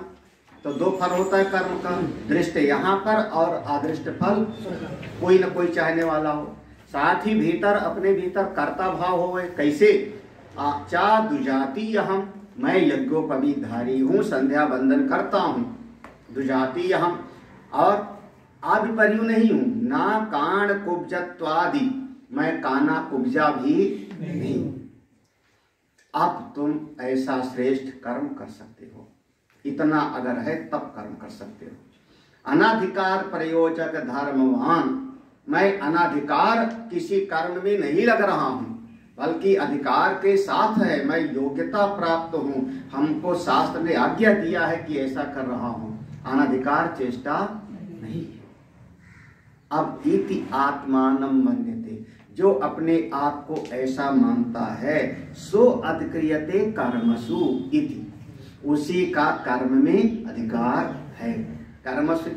तो 2 फल होता है कर्म का, दृष्ट यहाँ पर और आदृष्ट फल कोई न कोई चाहने वाला हो। साथ ही भीतर, अपने भीतर कर्ता भाव होवे। कैसे? आचा दुजाति अहम, मैं यज्ञोपवीतधारी हूँ, संध्या बंदन करता हूँ, दुजाति अहम। और आविपर्यु नहीं हूँ, ना काण कुब्जत्वादि, मैं काना कुब्जा भी नहीं। अब तुम ऐसा श्रेष्ठ कर्म कर सकते हो, इतना अगर है तब कर्म कर सकते हो। अनाधिकार प्रयोजक धर्मवान, मैं अनाधिकार किसी कर्म में नहीं लग रहा हूं, बल्कि अधिकार के साथ है, मैं योग्यता प्राप्त हूं, हमको शास्त्र ने आज्ञा दिया है कि ऐसा कर रहा हूं। अनाधिकार चेष्टा नहीं है। अब इति आत्मानं मन्यते, जो अपने आप को ऐसा मानता है, सो अधिक्रियते कर्मसु इति, उसी का कर्म में अधिकार है। कर्मसु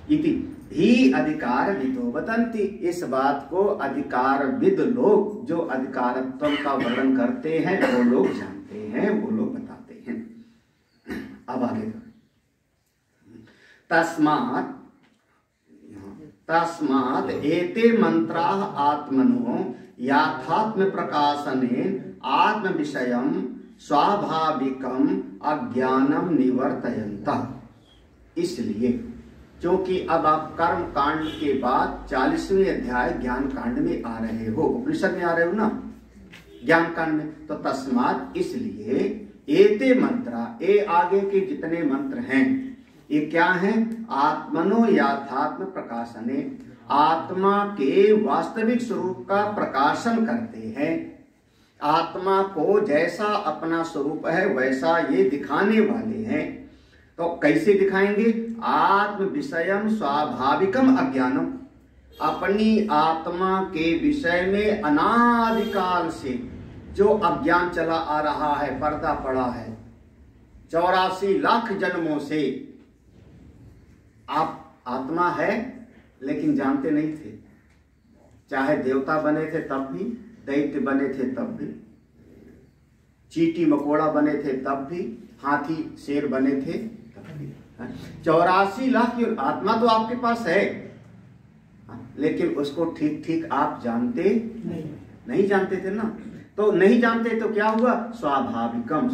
इति ही अधिकार विदो वदन्ति, इस बात को अधिकार विद लोग, जो अधिकारत्व का वर्णन करते हैं, वो लोग जानते हैं, वो लोग बताते हैं। अब आगे तस्मात् एते मंत्राः आत्मनो याथात्म प्रकाशनेन आत्म विषयम स्वाभाविकम अज्ञानम निवर्तयन्तः। इसलिए क्योंकि अब आप कर्म कांड के बाद 40वें अध्याय ज्ञान कांड में आ रहे हो, उपनिषद में आ रहे हो ना, ज्ञान कांड में, तो तस्मात् इसलिए एते मंत्रा, ए आगे के जितने मंत्र हैं ये क्या हैं? आत्मनो याथात्म प्रकाशने, आत्मा के वास्तविक स्वरूप का प्रकाशन करते हैं। आत्मा को जैसा अपना स्वरूप है वैसा ये दिखाने वाले हैं। तो कैसे दिखाएंगे? आत्म विषयम स्वाभाविकम अज्ञानम, अपनी आत्मा के विषय में अनादिकाल से जो अज्ञान चला आ रहा है, पर्दा पड़ा है 84 लाख जन्मों से। आप आत्मा है लेकिन जानते नहीं थे, चाहे देवता बने थे तब भी, दैत्य बने थे तब भी, चींटी मकोड़ा बने थे तब भी, हाथी शेर बने थे तब भी। 84 लाख की आत्मा तो आपके पास है, लेकिन उसको ठीक ठीक आप जानते नहीं जानते थे ना। तो नहीं जानते तो क्या हुआ? स्वाभाविकम,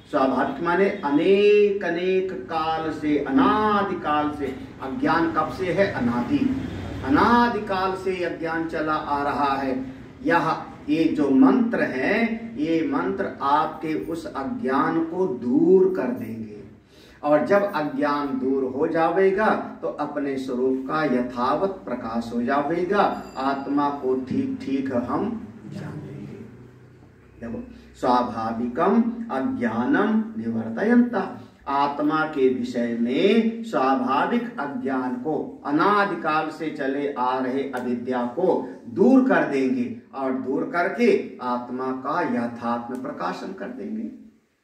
स्वाभाविक माने अनेक अनेक काल से, अनादिकाल से। अज्ञान कब से है? अनादिकाल से अज्ञान चला आ रहा है। ये जो मंत्र हैं, ये मंत्र आपके उस अज्ञान को दूर कर देंगे, और जब अज्ञान दूर हो जाएगा तो अपने स्वरूप का यथावत प्रकाश हो जाएगा, आत्मा को ठीक ठीक हम जानेंगे। देखो, स्वाभाविकम अज्ञानम निवर्तयन्ता, आत्मा के विषय में स्वाभाविक अज्ञान को, अनादिकाल से चले आ रहे अविद्या को दूर कर देंगे, और दूर करके आत्मा का यथात्म प्रकाशन कर देंगे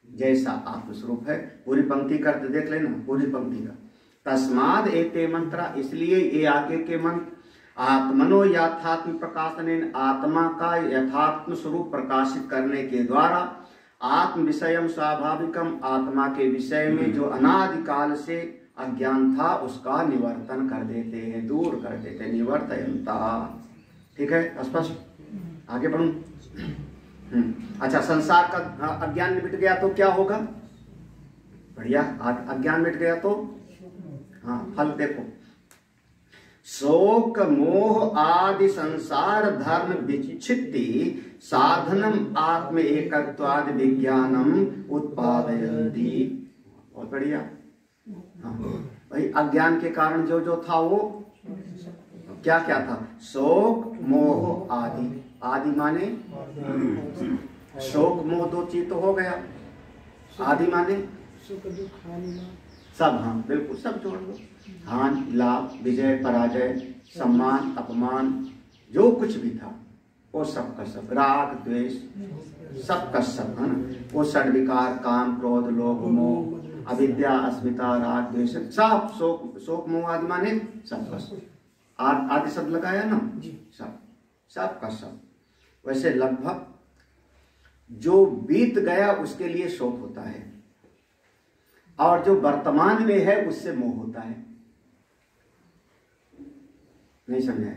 जैसा आत्मस्वरूप है। पूरी पंक्ति करते देख लेना, पूरी पंक्ति का। तस्माद एते मंत्रा, इसलिए ये आगे के मंत्र, आत्मनो यथात्म प्रकाशनेन, आत्मा का यथात्म स्वरूप प्रकाशित करने के द्वारा, आत्म विषयम स्वाभाविकम, आत्मा के विषय में जो अनादिकाल से अज्ञान था उसका निवर्तन कर देते हैं, दूर कर देते हैं, निवर्तयन्ता। ठीक है, स्पष्ट? आगे बढ़ूं? अच्छा, संसार का अज्ञान मिट गया तो क्या होगा? बढ़िया, अज्ञान मिट गया तो हाँ, फल देखो, शोक मोह आदि संसार धर्म विच्छित्ति साधनम आत्म एकत्वाद विज्ञानम उत्पादयन्ति। बहुत बढ़िया। हाँ, भाई अज्ञान के कारण जो जो था वो क्या क्या था? शोक मोह आदि, आदि माने शोक मोह दो चीज तो हो गया, आदि माने सब। हाँ बिल्कुल, सब जोड़ लो, हान लाभ, विजय पराजय, सम्मान अपमान, जो कुछ भी था वो सब का सब, राग द्वेष सब का सब, है ना। वो षड्विकार, काम क्रोध लोभ मोह अविद्या अस्मिता राग द्वेष सब, शोक मोह आदि माने सब का सब। आदि शब्द लगाया ना, सब का सब। वैसे लगभग जो बीत गया उसके लिए शोक होता है, और जो वर्तमान में है उससे मोह होता है। नहीं समझा?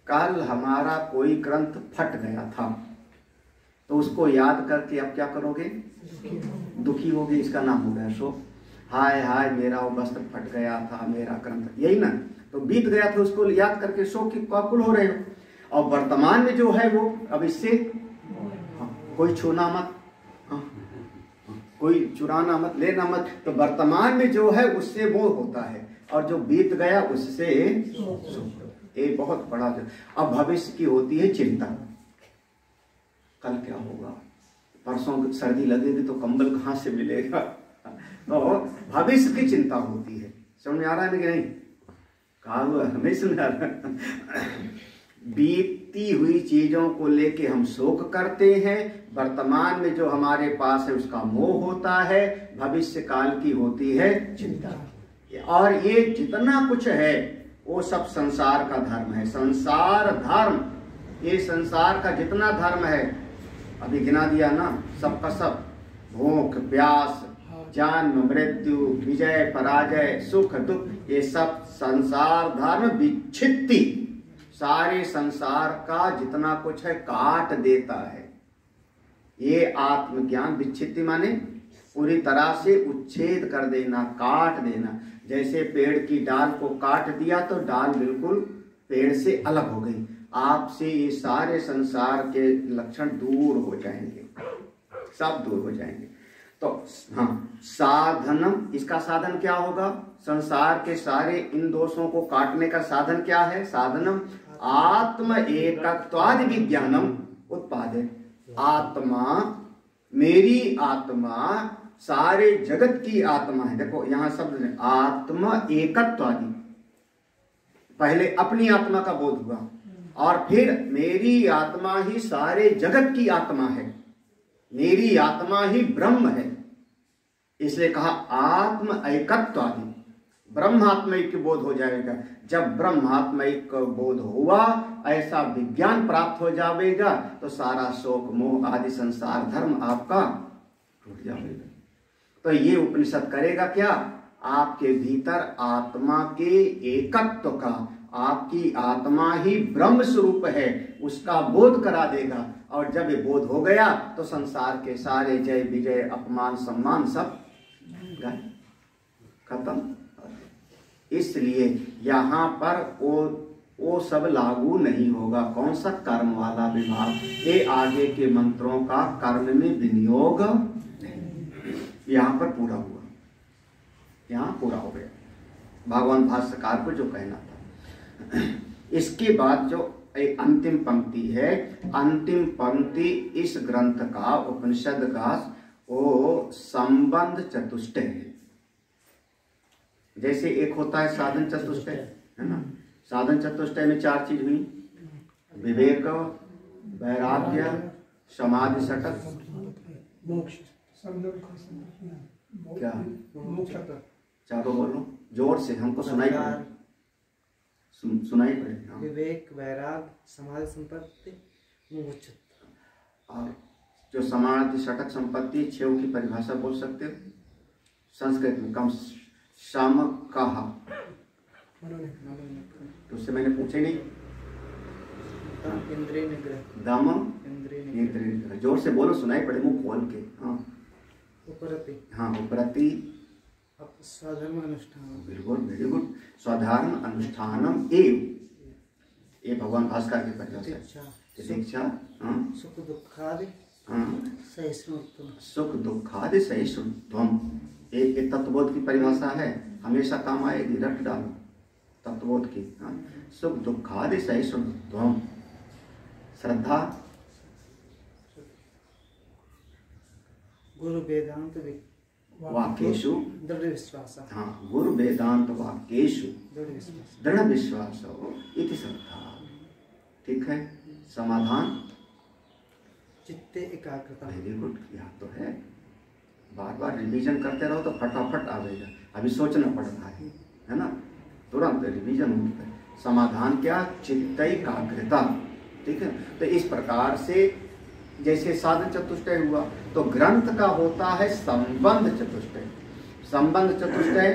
कल हमारा कोई ग्रंथ फट गया था तो उसको याद करके अब क्या करोगे? दुखी होगे, इसका नाम हो गया शोक। हाय हाय मेरा वो वस्त्र फट गया था, मेरा ग्रंथ, यही ना। तो बीत गया था उसको याद करके शोक की व्याकुल हो रहे हो, और वर्तमान में जो है वो अब इससे कोई छूना मत, कोई चुराना मत, लेना मत। तो वर्तमान में जो है उससे मोह होता है, और जो बीत गया उससे एक बहुत बड़ा। अब भविष्य की होती है चिंता, कल क्या होगा, परसों सर्दी लगेगी तो कंबल कहाँ से मिलेगा, तो भविष्य की चिंता होती है, समझ में आ रहा है कि नहीं? कहा हुआ नहीं सुन रहा। बीतती हुई चीजों को लेके हम शोक करते हैं, वर्तमान में जो हमारे पास है उसका मोह होता है, भविष्य काल की होती है चिंता। और ये जितना कुछ है वो सब संसार का धर्म है। संसार धर्म, ये संसार का जितना धर्म है अभी गिना दिया ना, सबका सब, भूख प्यास, जन्म मृत्यु, विजय पराजय, सुख दुख, ये सब संसार धर्म विच्छित्ति, सारे संसार का जितना कुछ है काट देता है। ये आत्मज्ञान, विच्छित्ति माने पूरी तरह से उच्छेद कर देना, काट देना। जैसे पेड़ की डाल को काट दिया तो डाल बिल्कुल पेड़ से अलग हो गई। आपसे ये सारे संसार के लक्षण दूर हो जाएंगे, सब दूर हो जाएंगे। तो हाँ, साधनम, इसका साधन क्या होगा? संसार के सारे इन दोषों को काटने का साधन क्या है? साधनम आत्म एकत्वादि विज्ञानम उत्पादे। आत्मा, मेरी आत्मा सारे जगत की आत्मा है। देखो यहां शब्द आत्म एकत्वादि, पहले अपनी आत्मा का बोध हुआ और फिर मेरी आत्मा ही सारे जगत की आत्मा है, मेरी आत्मा ही ब्रह्म है। इसलिए कहा आत्म एकत्वादि, ब्रह्मात्मैक्य बोध हो जाएगा। जब ब्रह्मात्मैक्य बोध हुआ, ऐसा विज्ञान प्राप्त हो जाएगा तो सारा शोक मोह आदि संसार धर्म आपका टूट जाएगा। तो ये उपनिषद करेगा क्या? आपके भीतर आत्मा के एकत्व का, आपकी आत्मा ही ब्रह्म स्वरूप है, उसका बोध करा देगा। और जब ये बोध हो गया तो संसार के सारे जय विजय अपमान सम्मान सब खत्म। इसलिए यहाँ पर वो सब लागू नहीं होगा। कौन सा? कर्म वाला विभाग। ये आगे के मंत्रों का कर्म में विनियोग यहाँ पर पूरा हुआ, यहाँ पूरा हो गया भगवान भाष्यकार को जो कहना था। इसके बाद जो अंतिम पंक्ति है, अंतिम पंक्ति इस ग्रंथ का, उपनिषद का, वो संबंध चतुष्टय है। जैसे एक होता है साधन चतुष्टय, है ना? साधन चतुष्टय में चार चीज हुई, विवेक, वैराग्य, समाधि षटक, मोक्ष। क्या? चारों बोलो जोर से, हमको सुनाई पड़े, सुनाई पड़े। हाँ। विवेक, वैराग, समाधि संपत्ति, मोक्ष। और जो समाधि षटक संपत्ति, छह की परिभाषा बोल सकते हो संस्कृत में? कम सम कहा, तो उससे मैंने पूछे नहीं। इंद्रिय निग्रह, दम, इंद्रिय इंद्रिय निग्रह। जोर से बोलो, सुनाई पड़े, मुंह खोल के। हाँ, उपरति, हाँ, उपरति, स्वधर्म अनुष्ठान। बिल्कुल, वेरी गुड। स्वधर्म अनुष्ठानम एव, ये भगवान भास्कर की परिभाषा है। दीक्षा, हाँ, सुख दुखादि हाँ, सहिष्णुत्व, सुख दुखादि सहिष्णुत्वम, ये तत्वबोध की परिभाषा है, हमेशा काम आएगी, रट डालो तत्वबोध की। हाँ, सुख दुखादि सहिष्णुत्वम। श्रद्धा, गुरु वेदांत वाक्येषु दृढ़ विश्वास। हाँ, गुरु वेदांत वाक्येषु दृढ़ विश्वास, दृढ़ विश्वास इति श्रद्धा। ठीक है। समाधान, चित्ते एकाग्रता। Very good. यहाँ तो है, बार बार रिवीजन करते रहो तो फटाफट आवेगा। अभी सोचना पड़ रहा है ना? तुरंत रिवीजन होता है। समाधान क्या? चित्त एकाग्रता। ठीक है। तो इस प्रकार से जैसे साधन चतुष्टय हुआ, तो ग्रंथ का होता है संबंध चतुष्टय। संबंध चतुष्टय,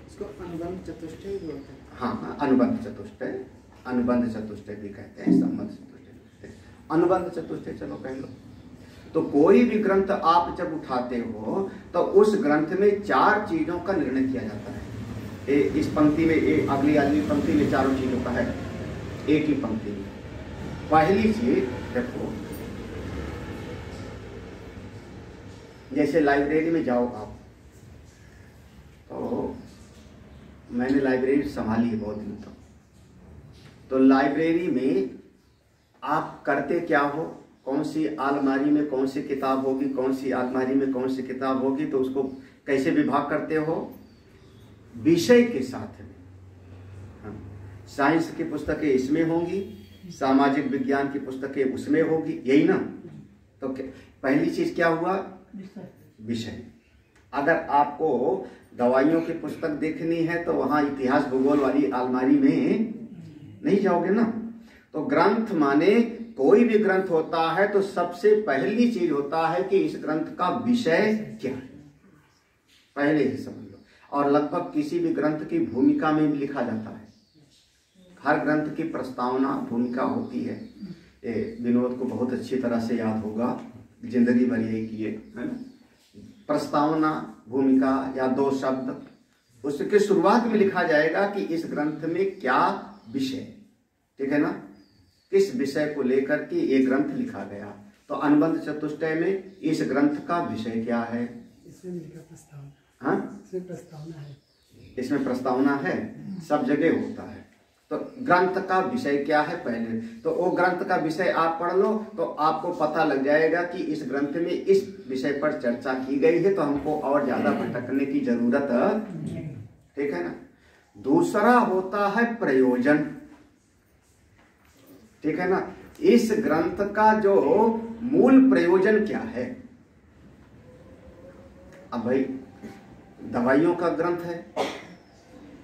इसको अनुबंध चतुष्टय बोलते हैं। हाँ, अनुबंध चतुष्टय, अनुबंध चतुष्टय भी कहते हैं, संबंध चतुष्टय, अनुबंध चतुष्टय। चलो कह लो। तो कोई भी ग्रंथ आप जब उठाते हो तो उस ग्रंथ में चार चीजों का निर्णय किया जाता है। इस पंक्ति में, अगली पंक्ति में चारों चीजों का है, एक ही पंक्ति में। पहली चीज देखो, जैसे लाइब्रेरी में जाओ आप, तो मैंने लाइब्रेरी संभाली है बहुत दिन तक। तो लाइब्रेरी में आप करते क्या हो? कौन सी अलमारी में कौन सी किताब होगी, कौन सी अलमारी में कौन सी किताब होगी, तो उसको कैसे विभाग करते हो? विषय के साथ में। हाँ, साइंस की पुस्तकें इसमें होंगी, सामाजिक विज्ञान की पुस्तकें उसमें होगी, यही ना। तो पहली चीज क्या हुआ? विषय। अगर आपको दवाइयों की पुस्तक देखनी है तो वहां इतिहास भूगोल वाली अलमारी में नहीं जाओगे ना। तो ग्रंथ माने कोई भी ग्रंथ होता है तो सबसे पहली चीज होता है कि इस ग्रंथ का विषय क्या है, पहले ही समझ लो। और लगभग किसी भी ग्रंथ की भूमिका में लिखा जाता है। हर ग्रंथ की प्रस्तावना भूमिका होती है। ये विनोद को बहुत अच्छी तरह से याद होगा, जिंदगी भर यही किए, है ना। प्रस्तावना, भूमिका या दो शब्द, उसके शुरुआत में लिखा जाएगा कि इस ग्रंथ में क्या विषय, ठीक है ना, किस विषय को लेकर के ये ग्रंथ लिखा गया। तो अनुबंध चतुष्टय में इस ग्रंथ का विषय क्या है, इसमें प्रस्तावना। हाँ, इसमें प्रस्तावना है, इसमें प्रस्तावना है, सब जगह होता है। तो ग्रंथ का विषय क्या है पहले, तो वो ग्रंथ का विषय आप पढ़ लो तो आपको पता लग जाएगा कि इस ग्रंथ में इस विषय पर चर्चा की गई है, तो हमको और ज्यादा भटकने की जरूरत, ठीक है ना। दूसरा होता है प्रयोजन, ठीक है ना। इस ग्रंथ का जो मूल प्रयोजन क्या है। अब भाई दवाइयों का ग्रंथ है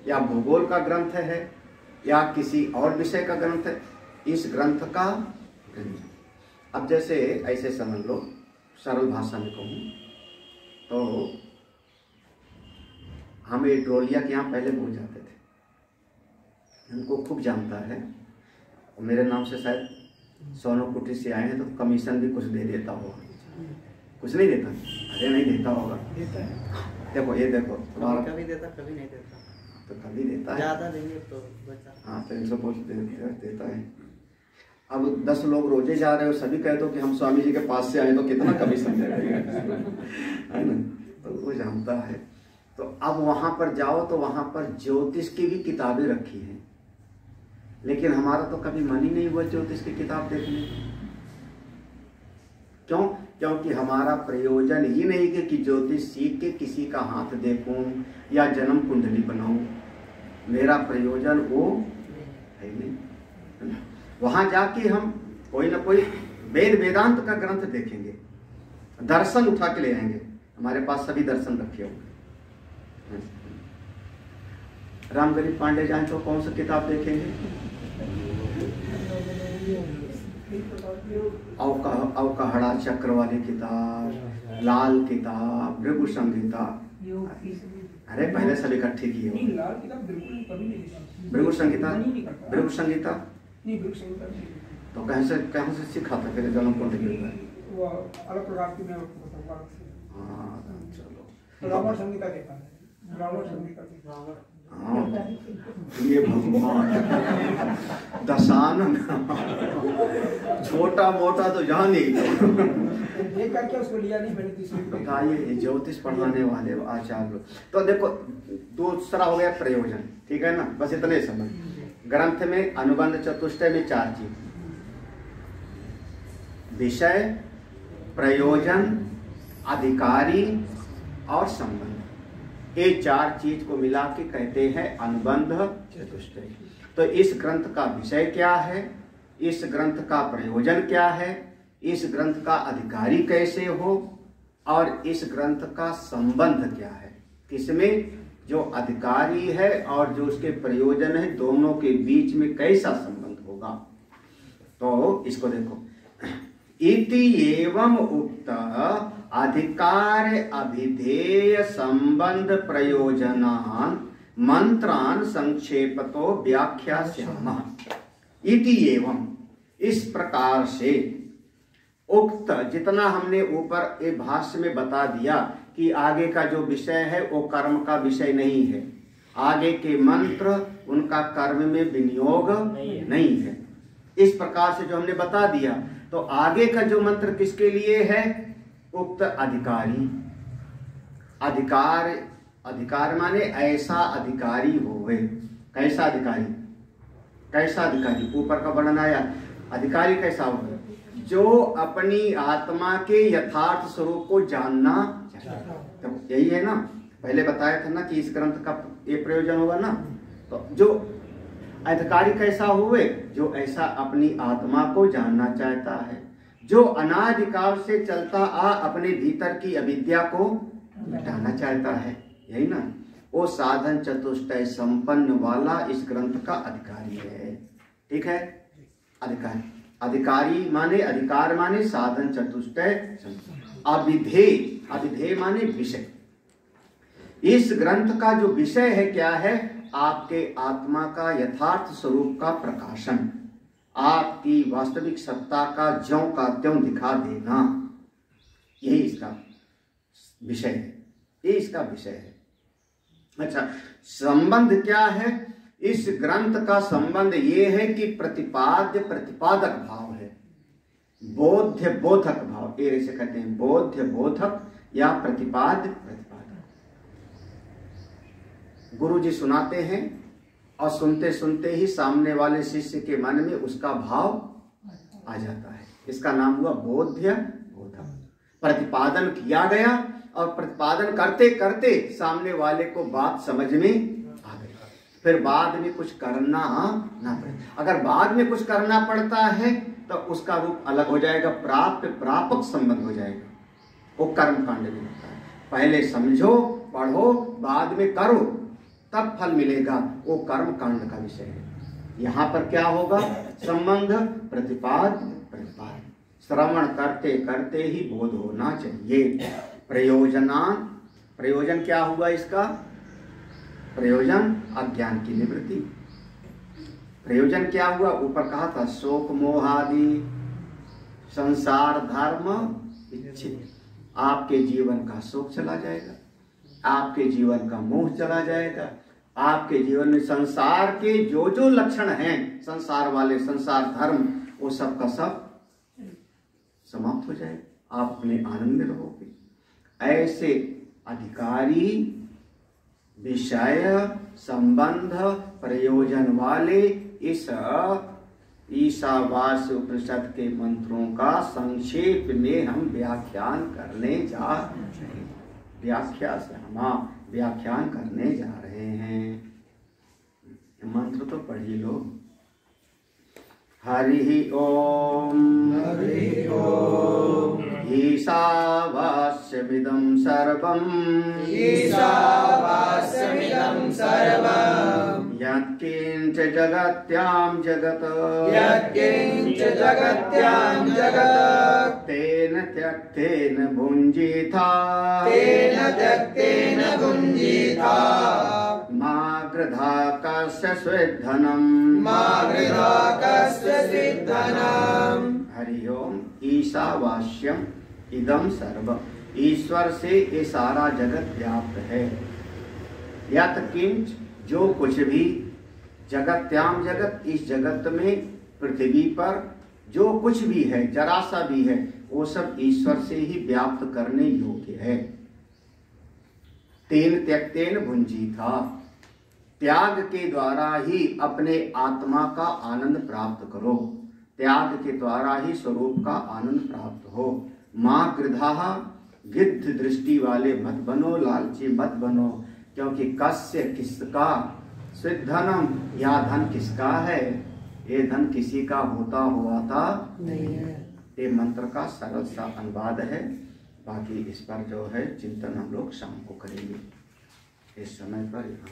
या भूगोल का ग्रंथ है या किसी और विषय का ग्रंथ है, इस ग्रंथ का, अब जैसे ऐसे समझ लो, सरल भाषा में कहूँ तो हम ये ट्रोलिया के यहाँ पहले पहुंच जाते थे, हमको खूब जानता है, मेरे नाम से शायद सोनो कुटी से आए हैं तो कमीशन भी कुछ दे देता होगा, कुछ नहीं देता, अरे नहीं देता होगा, देता है। देखो ये देखो, कभी देता कभी नहीं देता, तो कभी देता है, ज्यादा देंगे तो बचा। हाँ 300 देता है। अब 10 लोग रोजे जा रहे हो, सभी कहते हो कि हम स्वामी जी के पास से आए, तो कितना कमीशन देगा, है ना। तो वो जानता है। तो अब वहां पर जाओ तो वहां पर ज्योतिष की भी किताबें रखी हैं, लेकिन हमारा तो कभी मन ही नहीं हुआ ज्योतिष की किताब देखने। क्यों? क्योंकि हमारा प्रयोजन ही नहीं कि ज्योतिष सीख के किसी का हाथ देखूं या जन्म कुंडली बनाऊं। मेरा प्रयोजन वो है नहीं। वहां जाके हम कोई ना कोई वेद वेदांत का ग्रंथ देखेंगे, दर्शन उठा के ले आएंगे, हमारे पास सभी दर्शन रखे होंगे। रामगरीब पांडे जाए तो कौन सा किताब देखेंगे, अवकहड़ा चक्र वाली किताब, लाल किताब, भृगु संहिता, अरे पहले सब इकट्ठे किए हो। भृगु संहिता, भृगु संहिता तो कहाँ से सीखा था फिर जन्म कुंडली में? अलग प्रकार की मैं आपको बताऊंगा। हाँ चलो, रावण संहिता देखा है, रावण संहिता। हाँ ये भगवान दशानन, छोटा मोटा तो जान ही। देख करके उसको लिया नहीं मैंने तीसरी। बताइए ज्योतिष पढ़ाने वाले आचार्य लोग। तो देखो दूसरा हो गया प्रयोजन, ठीक है ना, बस इतने समझ। ग्रंथ में अनुबंध चतुष्टय में 4 चीज, विषय, प्रयोजन, अधिकारी और संबंध। ये 4 चीज को मिला के कहते हैं अनुबंध चतुष्टय। तो इस ग्रंथ का विषय क्या है, इस ग्रंथ का प्रयोजन क्या है, इस ग्रंथ का अधिकारी कैसे हो, और इस ग्रंथ का संबंध क्या है, किसमें जो अधिकारी है और जो उसके प्रयोजन है, दोनों के बीच में कैसा संबंध होगा। तो इसको देखो, इति एवं उक्त अधिकार अभिधेय संबंध प्रयोजनान मंत्रान संक्षेपतो व्याख्यास्यामः। इति एवं, इस प्रकार से, उक्त, जितना हमने ऊपर एक भाष्य में बता दिया कि आगे का जो विषय है वो कर्म का विषय नहीं है, आगे के मंत्र उनका कर्म में विनियोग नहीं है, इस प्रकार से जो हमने बता दिया। तो आगे का जो मंत्र किसके लिए है, उक्त अधिकारी। अधिकार, अधिकार माने ऐसा अधिकारी होवे। कैसा अधिकारी, कैसा अधिकारी, ऊपर का वर्णन आया। अधिकारी कैसा होगा, जो अपनी आत्मा के यथार्थ स्वरूप को जानना चाहता है। तो यही है ना, पहले बताया था ना कि इस ग्रंथ का ये प्रयोजन होगा ना। तो जो अधिकारी कैसा हुए, जो ऐसा अपनी आत्मा को जानना चाहता है, जो अनादिकाल से चलता आ अपने भीतर की अविद्या को मिटाना चाहता है, यही ना, वो साधन चतुष्टय संपन्न वाला इस ग्रंथ का अधिकारी है। ठीक है, अधिकारी, अधिकारी माने अधिकार माने साधन चतुष्टय, अविधेय, अविधेय माने विषय। इस ग्रंथ का जो विषय है क्या है, आपके आत्मा का यथार्थ स्वरूप का प्रकाशन, आपकी वास्तविक सत्ता का ज्यों का त्यों दिखा देना, यही इसका विषय है, ये इसका विषय है। अच्छा, संबंध क्या है? इस ग्रंथ का संबंध ये है कि प्रतिपाद्य प्रतिपादक भाव है, बोध्य बोधक भाव, ये से कहते हैं, बोध्य बोधक या प्रतिपाद्य प्रतिपादक। गुरु जी सुनाते हैं और सुनते सुनते ही सामने वाले शिष्य के मन में उसका भाव आ जाता है, इसका नाम हुआ बोध्य बोधक। प्रतिपादन किया गया और प्रतिपादन करते करते सामने वाले को बात समझ में आ गई, फिर बाद में कुछ करना ना पड़े। अगर बाद में कुछ करना पड़ता है तो उसका रूप अलग हो जाएगा, प्राप्त प्रापक संबंध हो जाएगा, वो कर्म कांड में होता है। पहले समझो पढ़ो, बाद में करो, तब फल मिलेगा, वो कर्म कांड का विषय है। यहाँ पर क्या होगा? संबंध प्रतिपाद प्रतिपाद, श्रवण करते करते ही बोध होना चाहिए। प्रयोजनान, प्रयोजन क्या हुआ इसका? प्रयोजन अज्ञान की निवृत्ति। प्रयोजन क्या हुआ? ऊपर कहा था शोक मोहादि संसार धर्म इच्छित, आपके जीवन का शोक चला जाएगा, आपके जीवन का मोह चला जाएगा, आपके जीवन में संसार के जो जो लक्षण हैं, संसार वाले, संसार धर्म, वो सब का सब समाप्त हो जाएगा, आप अपने आनंद में रहोगे। ऐसे अधिकारी, विषय, संबंध, प्रयोजन वाले इस ईशावास्य उपनिषद के मंत्रों का संक्षेप में हम व्याख्यान करने जा रहे हैं। व्याख्या से हम व्याख्यान करने जा रहे हैं। मंत्र तो पढ़ ही लो। हरि ओम हरि ओम ईशावास्यमिदं सर्वम् ईशावास्यमिदं सर्वम् यत्किंच जगत्यां जगत् यत्किंच जगत्यां जगत् तेन त्यक्तेन भुञ्जीथा तेन त्यक्तेन भुञ्जीथा मा गृधा कस्य स्विद्धनम् मा गृहा कस्य स्विद्धनम्। हरि ओम ईशावास्यम इदम सर्व, ईश्वर से ये सारा जगत व्याप्त है। यत् किंच, जो कुछ भी, जगत्याम जगत, इस जगत में, पृथ्वी पर जो कुछ भी है, जरा सा भी है, वो सब ईश्वर से ही व्याप्त करने योग्य है। तेन त्यक्तेन भुंजीथा, त्याग के द्वारा ही अपने आत्मा का आनंद प्राप्त करो, त्याग के द्वारा ही स्वरूप का आनंद प्राप्त हो। मां गृधा, गिद्ध दृष्टि वाले मत बनो, लालची मत बनो, क्योंकि कस्य किसका, स्विद्धनम, या धन किसका है, ये धन किसी का होता हुआ था नहीं है। ये मंत्र का सरल सा अनुवाद है, बाकी इस पर जो है चिंतन हम लोग शाम को करेंगे। इस समय पर यहाँ